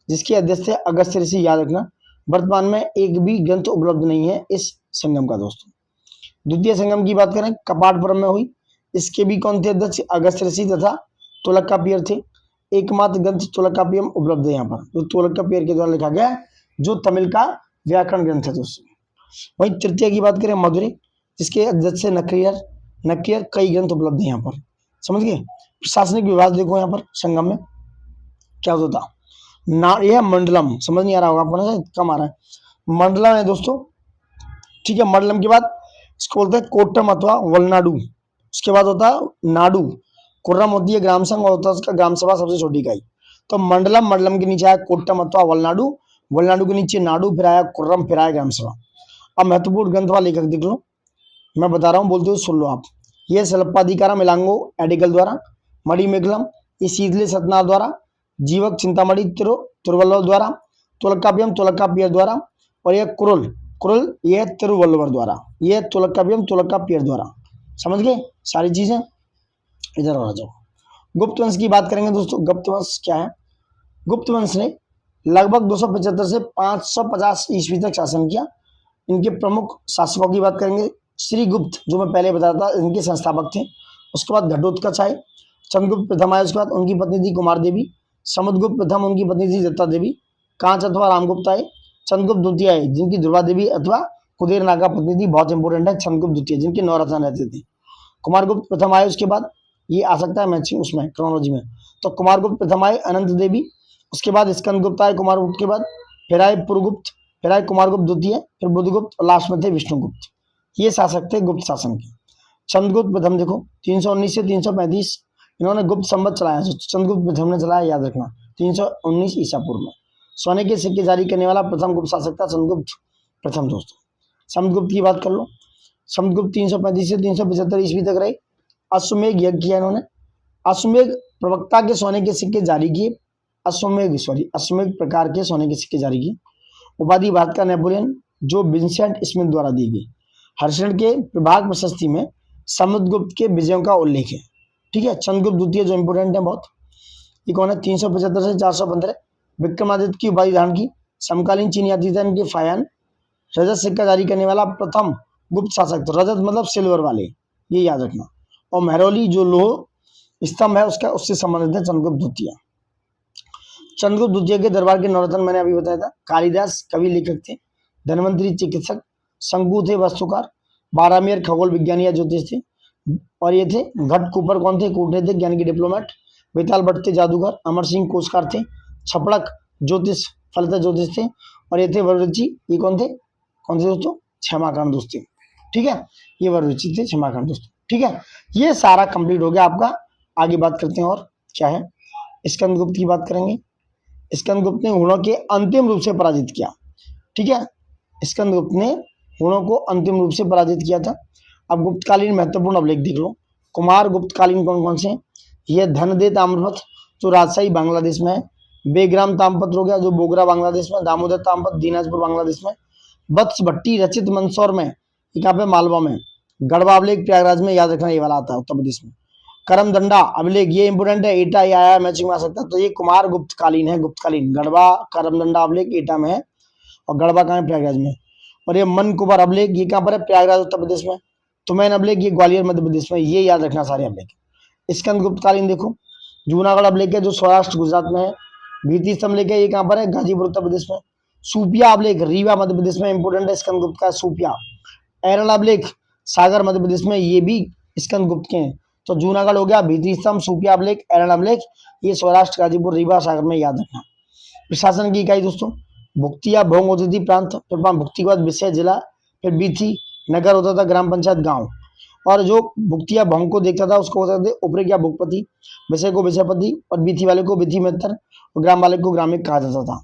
जिसके अध्यक्ष थे अगस्त्य ऋषि, याद रखना। वर्तमान में एक भी ग्रंथ उपलब्ध नहीं है इस संगम का दोस्तों। द्वितीय संगम की बात करें, कपाटपुरम में हुई। इसके भी कौन थे अध्यक्ष? अगस्त्य ऋषि तथा तोलकापियर थे। एकमात्र ग्रंथ तोलकापियम उपलब्ध है यहाँ पर, जो तोलकापियर के द्वारा लिखा गया है, जो तमिल का व्याकरण ग्रंथ है दोस्तों। वहीं तृतीय की बात करें, मदुरै, जिसके अध्यक्ष से नक्रियर। कई ग्रंथ उपलब्ध है यहाँ पर, समझ गए। प्रशासनिक विभाग देखो यहाँ पर संगम में क्या होता था ना। यह मंडलम, समझ नहीं आ रहा होगा आपको ना, कम आ रहा है। मंडलम है दोस्तों। ठीक है, मंडलम के बाद इसको बोलते हैं कोट्टम अथवा वलनाडु। उसके बाद होता है नाडु। कुर्रम होती है ग्राम संघ, और होता है उसका ग्राम सभा, सबसे छोटी इकाई। तो मंडलम, मंडलम के नीचे आया कोट्टम अथवा वलनाडु, वलनाडु के नीचे नाडु, फिर आया कुर्रम, फिर आया ग्राम सभा। अब महत्वपूर्ण ग्रंथ वाला लेखक देख लो, मैं बता रहा हूँ, बोलते हो सुन लो आप। ये सलप्पाधिकारम इलांगो एडिकल द्वारा, मणिमेगलम ये शीतले सतनाथ द्वारा, जीवक चिंतामणि तिरुवल्लुवर द्वारा, तोलकाप्पियम तोलकाप्पियर द्वारा, और यह कुरुल कुरुल यह तिरुवल्लुवर द्वारा, यह तोलकाप्पियम तोलकाप्पियर द्वारा। समझ गए सारी चीजें। इधर आ जाओ। गुप्त वंश की बात करेंगे दोस्तों। गुप्त वंश क्या है? गुप्त वंश ने लगभग 275 से 550 ईस्वी तक शासन किया। इनके प्रमुख शासकों की बात करेंगे। श्रीगुप्त, जो मैं पहले बताया था, इनके संस्थापक थे। उसके बाद घटोत्कच आए, चंद्रगुप्त प्रथम आए, उसके बाद उनकी पत्नी थी कुमार देवी, समुद्रगुप्त प्रथम, उनकी पत्नी थी दत्ता देवी, कांच अथवा रामगुप्त आए, चंद्रगुप्त द्वितीय आए, जिनकी ध्रुवा देवी अथवा कुदेर नागा पत्नी थी, बहुत इंपॉर्टेंट है, चंद्रगुप्त द्वितीय, जिनके 9 रत्न रहते थे। कुमारगुप्त प्रथम आए, उसके बाद ये आ सकता है मैचिंग उसमें क्रोनोलॉजी में, तो कुमारगुप्त प्रथम आए अनंत देवी, उसके बाद स्कंदगुप्त आए कुमारगुप्त के बाद, फिर आए पुरगुप्त, फिर आए कुमारगुप्त द्वितीय, फिर बुद्धगुप्त, और लास्ट में थे विष्णुगुप्त। ये शासक थे गुप्त शासन के। चंद्रगुप्त प्रथम देखो 319 से 335 इन्होंने गुप्त संवत चलाया। चंद्रगुप्त प्रथम ने चलाया, याद रखना, 319 ईसा पूर्व में। सोने के सिक्के जारी करने वाला प्रथम गुप्त शासक था चंद्रगुप्त प्रथम दोस्तों। समुद्रगुप्त की बात कर लो। समुद्रगुप्त 335 से 375 ईस्वी तक रहे। अश्वमेध यज्ञ किया इन्होंने। अश्वमेध प्रवक्ता के सोने के सिक्के जारी किए। अश्वमेध प्रकार के सोने के सिक्के जारी किए। उपाधि भारत का नेपोलियन, जो विंसेंट स्मिथ द्वारा दी गई। हर्षण के प्रभाग प्रशस्ति में समुद्रगुप्त के विजयों का उल्लेख है। ठीक है, चंद्रगुप्त द्वितीय जो इंपोर्टेंट है बहुत, ये कौन है? 375 से 415 विक्रमादित्य की उपाधि धारण की। समकालीन चीनी अध्ययन के फायान रजत सिक्का जारी करने वाला प्रथम गुप्त शासक था। रजत मतलब सिल्वर वाले, ये याद रखना। और महरौली जो लोह स्तंभ है उसका, उससे संबंधित है चंद्रगुप्त द्वितीय। चंद्रगुप्त द्वितीय के दरबार के नवरत्न मैंने अभी बताया था। कालिदास कवि लेखक थे। धनवंतरी चिकित्सक, शंकु थे वास्तुकार, बारामेर खगोल विज्ञानी या ज्योतिष थे, और ये थे घट कूपर कौन थे? कूटने थे, ज्ञान की डिप्लोमेट। बेताल भट्ट थे जादूगर। अमर सिंह कोशकार थे। छपड़क ज्योतिष फलित ज्योतिष थे, और ये थे वरुचि, ये कौन थे दोस्तों? क्षमाकांड दोस्तों। ठीक है, ये वरुचि थे, क्षमाकांड दोस्तों। ठीक है, ये सारा कंप्लीट हो गया आपका। आगे बात करते हैं, और क्या है? स्कंदगुप्त की बात करेंगे। स्कंदगुप्त ने हुणों के अंतिम रूप से पराजित किया। ठीक है, स्कंदगुप्त ने हुणों को अंतिम रूप से पराजित किया था। अब गुप्तकालीन महत्वपूर्ण अभिलेख देख लो। कुमार गुप्तकालीन कौन कौन से? ये धनदे ताम्रपत्र, जो राजशाही बांग्लादेश में है। बेग्राम ताम्रपत्र हो गया, जो बोगरा बांग्लादेश में। दामोदर ताम्रपत्र दिनाजपुर बांग्लादेश में। वत्स भट्टी रचित मंदसौर में, यहाँ पे मालवा में। गढ़वा अभिलेख प्रयागराज में, याद रखना, ये वाला आता है उत्तर प्रदेश में। करमदंडा अभिलेख, ये इंपोर्टेंट है, एटा या आया मैचिंग में आ सकता है, तो ये कुमार गुप्तकालीन है। गुप्तकालीन गढ़वा करमदंडा अभिलेख एटा में है, और गढ़वा कहाँ है? प्रयागराज में। और ये मन कुबर अभिलेख, ये कहाँ पर है? प्रयागराज उत्तर प्रदेश में। तुमैन अभिलेख, ये ग्वालियर मध्य प्रदेश में। ये याद रखना सारे अभिलेख। स्कंदगुप्तकालीन देखो, जूनागढ़ अभिलेख है, जो सौराष्ट्र गुजरात में है। भीति स्तंभ लेख है, ये कहाँ पर है? गाजीपुर उत्तर प्रदेश में। सूपिया अभिलेख रीवा मध्य प्रदेश में, इंपोर्टेंट है स्कंदगुप्त का सूपिया। एरल अभिलेख सागर मध्य प्रदेश में, ये भी स्कंदगुप्त के हैं। तो जूनागढ़ हो गया, भीति स्तंभ, सूपिया अभिलेख, एरल अभिलेख, ये सौराष्ट्र गाजीपुर रीवा सागर में, याद रखना। प्रशासन की इकाई दोस्तों, भुक्ति या भोंग होती थी प्रांत, फिर भुक्ति के बाद विषय जिला, फिर बीथी नगर होता था, ग्राम पंचायत गांव। और जो भुक्तिया भोंग को देखता था उसको बोलते थे उपरेक्या भूपति, विषय को विषयपति और बीथी वाले को बीथी मित्र और ग्राम वाले को ग्रामिक कहा जाता था।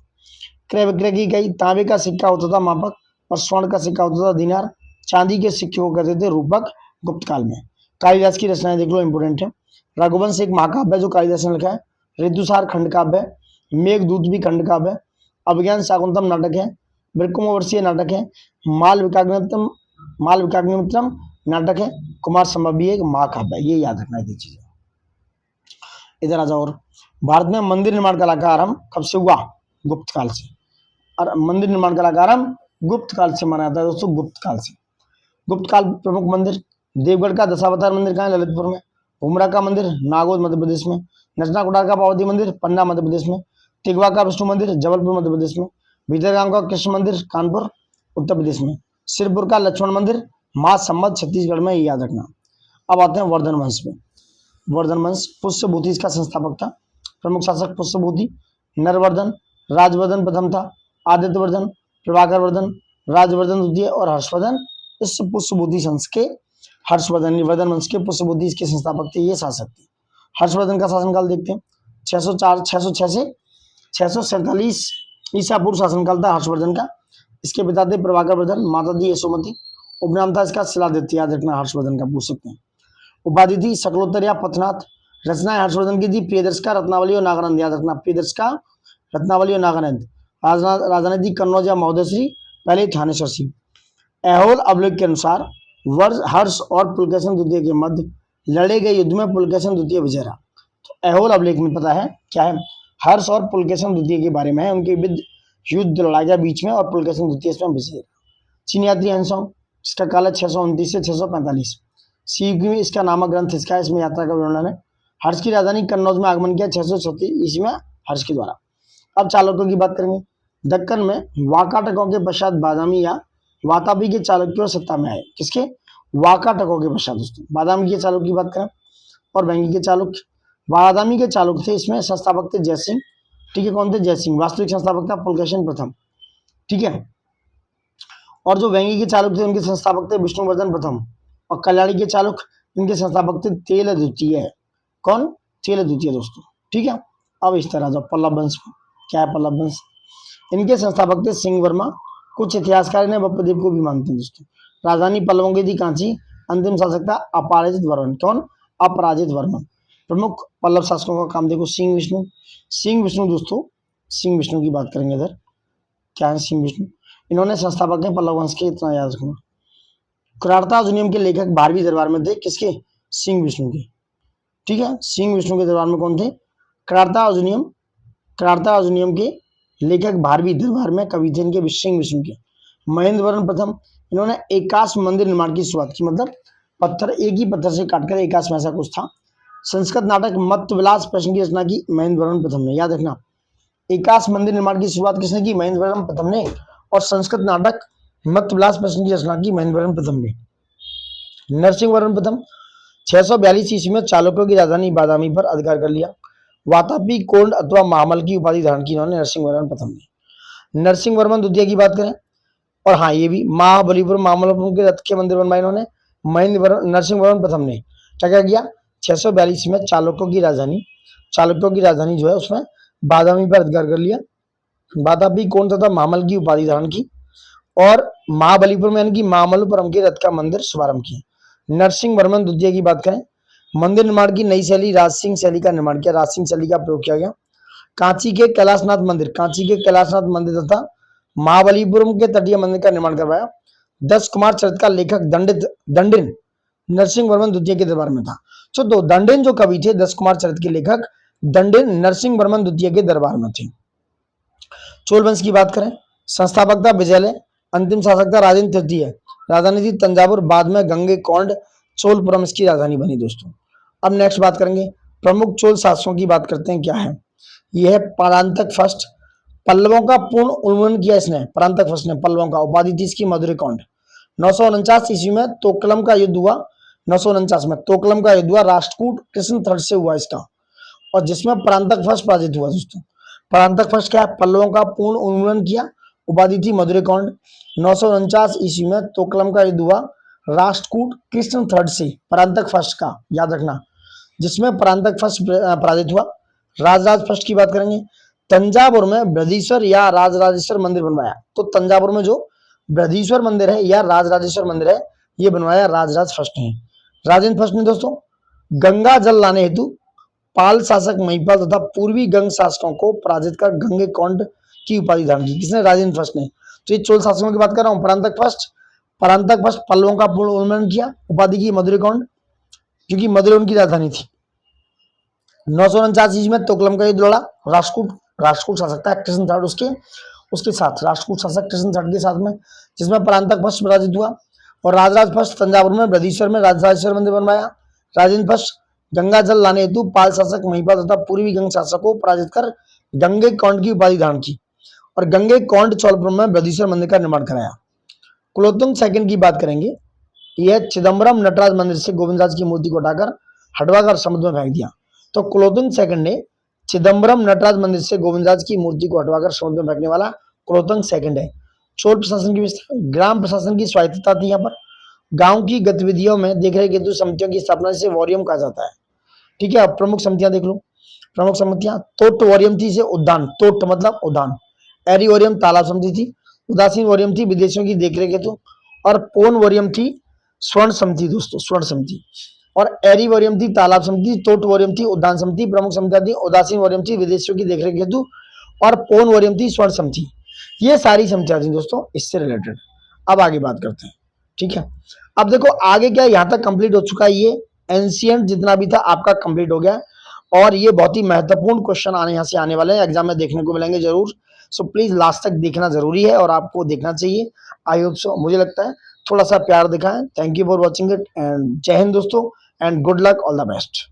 क्रय विक्रय की गई, तांबे का सिक्का होता था मापक और स्वर्ण का सिक्का होता था दिनार, चांदी के सिक्के को कहते थे रूपक गुप्त काल में। कालिदास की रचनाएं देख लो, इंपोर्टेंट है। रघुवंश एक महाकाव्य है जो कालिदास ने लिखा है। ऋतुसार खंड काव्य है। मेघदूत भी खंड काव्य है। अभिज्ञान शाकुंतलम नाटक है। वृकोमवर्षीय नाटक है। मालविकाग्निमित्रम नाटक है। कुमार संभव भी एक महाकाव्य है। ये याद रखना है, चीजें। इधर आ जाओ। और भारत में मंदिर निर्माण कला का आरंभ कब से हुआ? गुप्त काल से। और मंदिर निर्माण कला का आरंभ गुप्त काल से माना जाता है दोस्तों, गुप्त काल से। गुप्त काल प्रमुख मंदिर, देवगढ़ का दशावतार मंदिर कहाँ है? ललितपुर में। उमरा का मंदिर नागौद मध्य प्रदेश में। नचना कुटार का पार्वती मंदिर पन्ना मध्य प्रदेश में। तिगवा का विष्णु मंदिर जबलपुर मध्य प्रदेश में। भीतरगांव का कृष्ण मंदिर कानपुर उत्तर प्रदेश में। सिरपुर का लक्ष्मण मंदिर महासम्मत छत्तीसगढ़ में, याद रखना। अब आते हैं वर्धन वंश में। वर्धन वंश पुष्यभूति इसका संस्थापक था। प्रमुख शासक पुष्यभूति, नरवर्धन, राजवर्धन प्रथम था, आदित्यवर्धन, प्रभाकर वर्धन, राजवर्धन द्वितीय और हर्षवर्धन इस पुष्यभूति वंश के वर्धन वंश के पुष्यभूति इसके संस्थापक थे, ये शासक थे। हर्षवर्धन का शासनकाल देखते हैं। 606 से 647 ईसा पूर्व शासनकाल था हर्षवर्धन का। इसके पिता थे प्रभाकर वर्धन, माता थी यशोमती। उपनाम था इसका शिलादित्य, याद रखना, हर्षवर्धन का पूछ सकते हैं। उपाधि थी शकलोत्तर या पथनाथ। रचनाएं हर्षवर्धन की थी प्रियदर्श का रत्नावली और नागानंद, याद रखना, प्रियदर्श का रत्नावली और नागानंद। राजनीति कन्नौज या महोदयश्री, पहले थानेश्वर सिंह। ऐहोल अभिलेख के अनुसार हर्ष और पुलकेशन द्वितीय के मध्य लड़े गए युद्ध में पुलकेशन द्वितीय विजय रहा। तो ऐहोल अभिलेख में पता है क्या है? हर्ष और पुलकेशन द्वितीय के बारे में है, उनके युद्ध लड़ाई गया बीच में और पुलकेशन द्वितीय इसमें विजय रहा। चीन यात्री हंसोंग, इसका काल है 629 से 645। सीयुगी में इसका नामक ग्रंथ इसका है, इसमें यात्रा का वर्णन है। हर्ष की राजधानी कन्नौज में आगमन किया 636 ईस्वी में हर्ष के द्वारा। अब चालुक्यों की बात करेंगे। दक्कन में वाकाटकों के पश्चात बादामी या वातापी के चालुक्य सत्ता में आए। किसके? वाकाटकों के पश्चात दोस्तों। बादामी के चालुक्य की बात करें और वेंगी के चालुक्य। बादामी के चालुक्य थे, इसमें संस्थापक थे जयसिंह। ठीक है, कौन थे? जयसिंह। वास्तविक संस्थापक था पुलकेशन प्रथम। ठीक है, और जो वेंगी के चालुक्य थे उनके संस्थापक थे विष्णुवर्धन प्रथम। और कल्याणी के चालुक्य इनके संस्थापक थे तेल द्वितीय। कौन? तेल द्वितीय दोस्तों। ठीक है, अब इस तरह जाओ पल्लव वंश में। क्या है पल्लव वंश? इनके संस्थापक थे सिंह वर्मा। कुछ इतिहासकार ने बप्पदेव को भी मानते हैं दोस्तों। राजधानी पल्लवों की थी कांची। अंतिम शासक था अपराजित वर्मन। कौन? अपराजित वर्मन। प्रमुख पल्लव शासकों का काम देखो। सिंह विष्णु। सिंह विष्णु दोस्तों, सिंह विष्णु की बात करेंगे इधर। क्या है सिंह विष्णु? इन्होंने संस्थापक हैं पल्लव वंश के, इतना याद रखना। कुरारता अधिनियम के लेखक 12वीं दरबार में थे। किसके? सिंह विष्णु के। ठीक है, सिंह विष्णु के दरबार में कौन थे? कुरारता अधिनियम के लेखक 12वीं दरबार में कवि थे इनके सिंह विष्णु के। महेंद्र वर्मन प्रथम, इन्होंने एकाश मंदिर निर्माण की शुरुआत की, मतलब पत्थर एक ही पत्थर से काटकर एकाश में ऐसा कुछ था। संस्कृत नाटक मत्त विलास प्रश्न की रचना की महेंद्र वर्मन प्रथम ने, याद रखना। एकाश मंदिर निर्माण की शुरुआत किसने की? महेंद्र वर्मन प्रथम ने। और संस्कृत नाटक मत्त विलास प्रश्न की रचना की महेंद्र वर्मन प्रथम ने। नरसिंह वर्मन प्रथम 642 ईस्वी में चालुक्यों की राजधानी बादामी पर अधिकार कर लिया। वातापी, कोंड अथवा महामल की उपाधि धारण की इन्होंने नरसिंह वर्मन प्रथम ने। नरसिंह वर्मन द्वितीय की बात करें, और हाँ ये भी महाबलीपुरम मामल्लपुरम के रथ के मंदिर बनवाए इन्होंने नरसिंह वर्मन प्रथम ने। क्या किया? 642 में चालुक्यों की राजधानी जो है उसमें बादामी पर अधिकार कर लिया। वातापी, कोंड तथा महामल की उपाधि धारण की और महाबलीपुर में यानी कि मामल्लपुरम के रथ का मंदिर शुभारंभ किया। नरसिंह वर्मन द्वितीय की बात करें, मंदिर निर्माण की नई शैली राजसिंह शैली का निर्माण किया। राजसिंह शैली का प्रयोग किया गया। कांची के कैलाशनाथ मंदिर तथा महाबलीपुरम के तटीय मंदिर का निर्माण करवाया। 10 कुमार चरित का लेखक दंडिन नरसिंह वर्मन द्वितीय के दरबार में था। तो दंडिन जो कवि थे, 10 कुमार चरित के लेखक दंडिन नरसिंह वर्मन द्वितीय के दरबार में थे। चोल वंश की बात करें, संस्थापक था विजयलय। अंतिम शासक था राजेंद्र तृतीय। राजधानी थी तंजावुर, बाद में गंगैकोंड चोलपुरम इसकी राजधानी बनी दोस्तों। अब नेक्स्ट बात करेंगे प्रमुख चोल शासकों की बात करते हैं। क्या है? यह है परांतक फर्स्ट। पल्लवों का पूर्ण उन्मूलन किया इसने, परांतक फर्स्ट ने पल्लवों का। उपाधि थी इसकी मधुरैकोंड। 949 ईस्वी में तोकलम का युद्ध हुआ। 949 में तोकलम का युद्ध हुआ, राष्ट्रकूट कृष्ण थर्ड से हुआ इसका, और जिसमें परांतक फर्स्ट पराजित हुआ दोस्तों। परांतक फर्स्ट क्या है? पल्लवों का पूर्ण उन्मूलन किया। उपाधि थी मधुरैकोंड। 949 ईस्वी में तोकलम का युद्ध हुआ, राष्ट्रकूट कृष्ण थर्ड से परांतक फर्स्ट का याद रखना, जिसमें परांतक फर्स्ट पराजित हुआ। राजराज फर्स्ट की बात करेंगे, तंजावुर में बृहदीश्वर या राजराजेश्वर मंदिर बनवाया। तो तंजावुर में जो बृहदीश्वर मंदिर है या राजराजेश्वर मंदिर है, ये बनवाया राजराज फर्स्ट ने। राजेंद्र फर्स्ट ने दोस्तों गंगा जल लाने हेतु पाल शासक महिपाल तथा पूर्वी गंग शासकों को पराजित कर गंगे कौंड की उपाधि धारण की। किसने? राजेंद्र फर्स्ट ने। तो ये चोल शासकों की बात कर रहा हूँ। परांतक फर्स्ट पल्लवों का पूर्ण उन्मूलन किया, उपाधि की मधुरै कौंड, क्योंकि मधुरै उनकी राजधानी थी। 949 में तोकलम का युद्ध लड़ा, राष्ट्रकूट शासक था कृष्ण थर्ड उसके साथ, राष्ट्रकूट शासक कृष्ण थर्ड के साथ में, जिसमें परांतक फर्स्ट पराजित हुआ। और राजराज फर्स्ट तंजावुर में बृहदीश्वर में राजराजेश्वर मंदिर बनवाया। राजेंद्र फर्स्ट गंगा जल लाने हेतु पाल शासक महिपाल तथा पूर्वी गंग शासक को पराजित कर गंगे कौंड की उपाधि धारण की और गंगे कौंड चौलपुर में बृहदीश्वर मंदिर का निर्माण कराया। कुलोत्तुंग सेकंड की बात करेंगे, यह चिदम्बरम नटराज मंदिर से गोविंदराज की मूर्ति को उठाकर हटवाकर समुद्र में फेंक दिया। तो कुलोत्तुंग सेकंड ने चिदम्बरम नटराज मंदिर से गोविंदराज की मूर्ति को हटवाकर समुद्र में फेंकने वाला कुलोत्तुंग सेकंड है। चोल प्रशासन की व्यवस्था, ग्राम प्रशासन की स्वायत्तता थी। यहाँ पर गांव की गतिविधियों में देखरेख हेतु समितियों की स्थापना से वॉरियम कहा जाता है। ठीक है, अब प्रमुख समितियां देख लो। प्रमुख समितियां तोट वॉरियम थी, से उद्यान, तोट मतलब उद्यान। एरी वॉरियम तालाब समिति थी। उदासीन वॉरियम थी विदेशियों की देखरेख हेतु। और पोन वॉरियम थी स्वर्ण समिति दोस्तों, स्वर्ण समिति। और एरी वॉरियम थी तालाब समिति, तोट वॉरियम थी उद्यान समिति। प्रमुख समितियां थी उदासीन वॉरियम थी विदेशियों की देखरेख हेतु और पोन वॉरियम थी स्वर्ण समिति। ये सारी समितियां थी दोस्तों इससे रिलेटेड। अब आगे बात करते हैं। ठीक है, अब देखो आगे क्या, यहाँ तक कंप्लीट हो चुका है। ये एंशियंट जितना भी था आपका कंप्लीट हो गया। और ये बहुत ही महत्वपूर्ण क्वेश्चन यहाँ से आने वाले हैं, एग्जाम में देखने को मिलेंगे जरूर। सो प्लीज लास्ट तक देखना जरूरी है और आपको देखना चाहिए। आई होप सो, मुझे लगता है थोड़ा सा प्यार दिखाएं। Thank you for watching it and जय हिंद दोस्तों and good luck, all the best.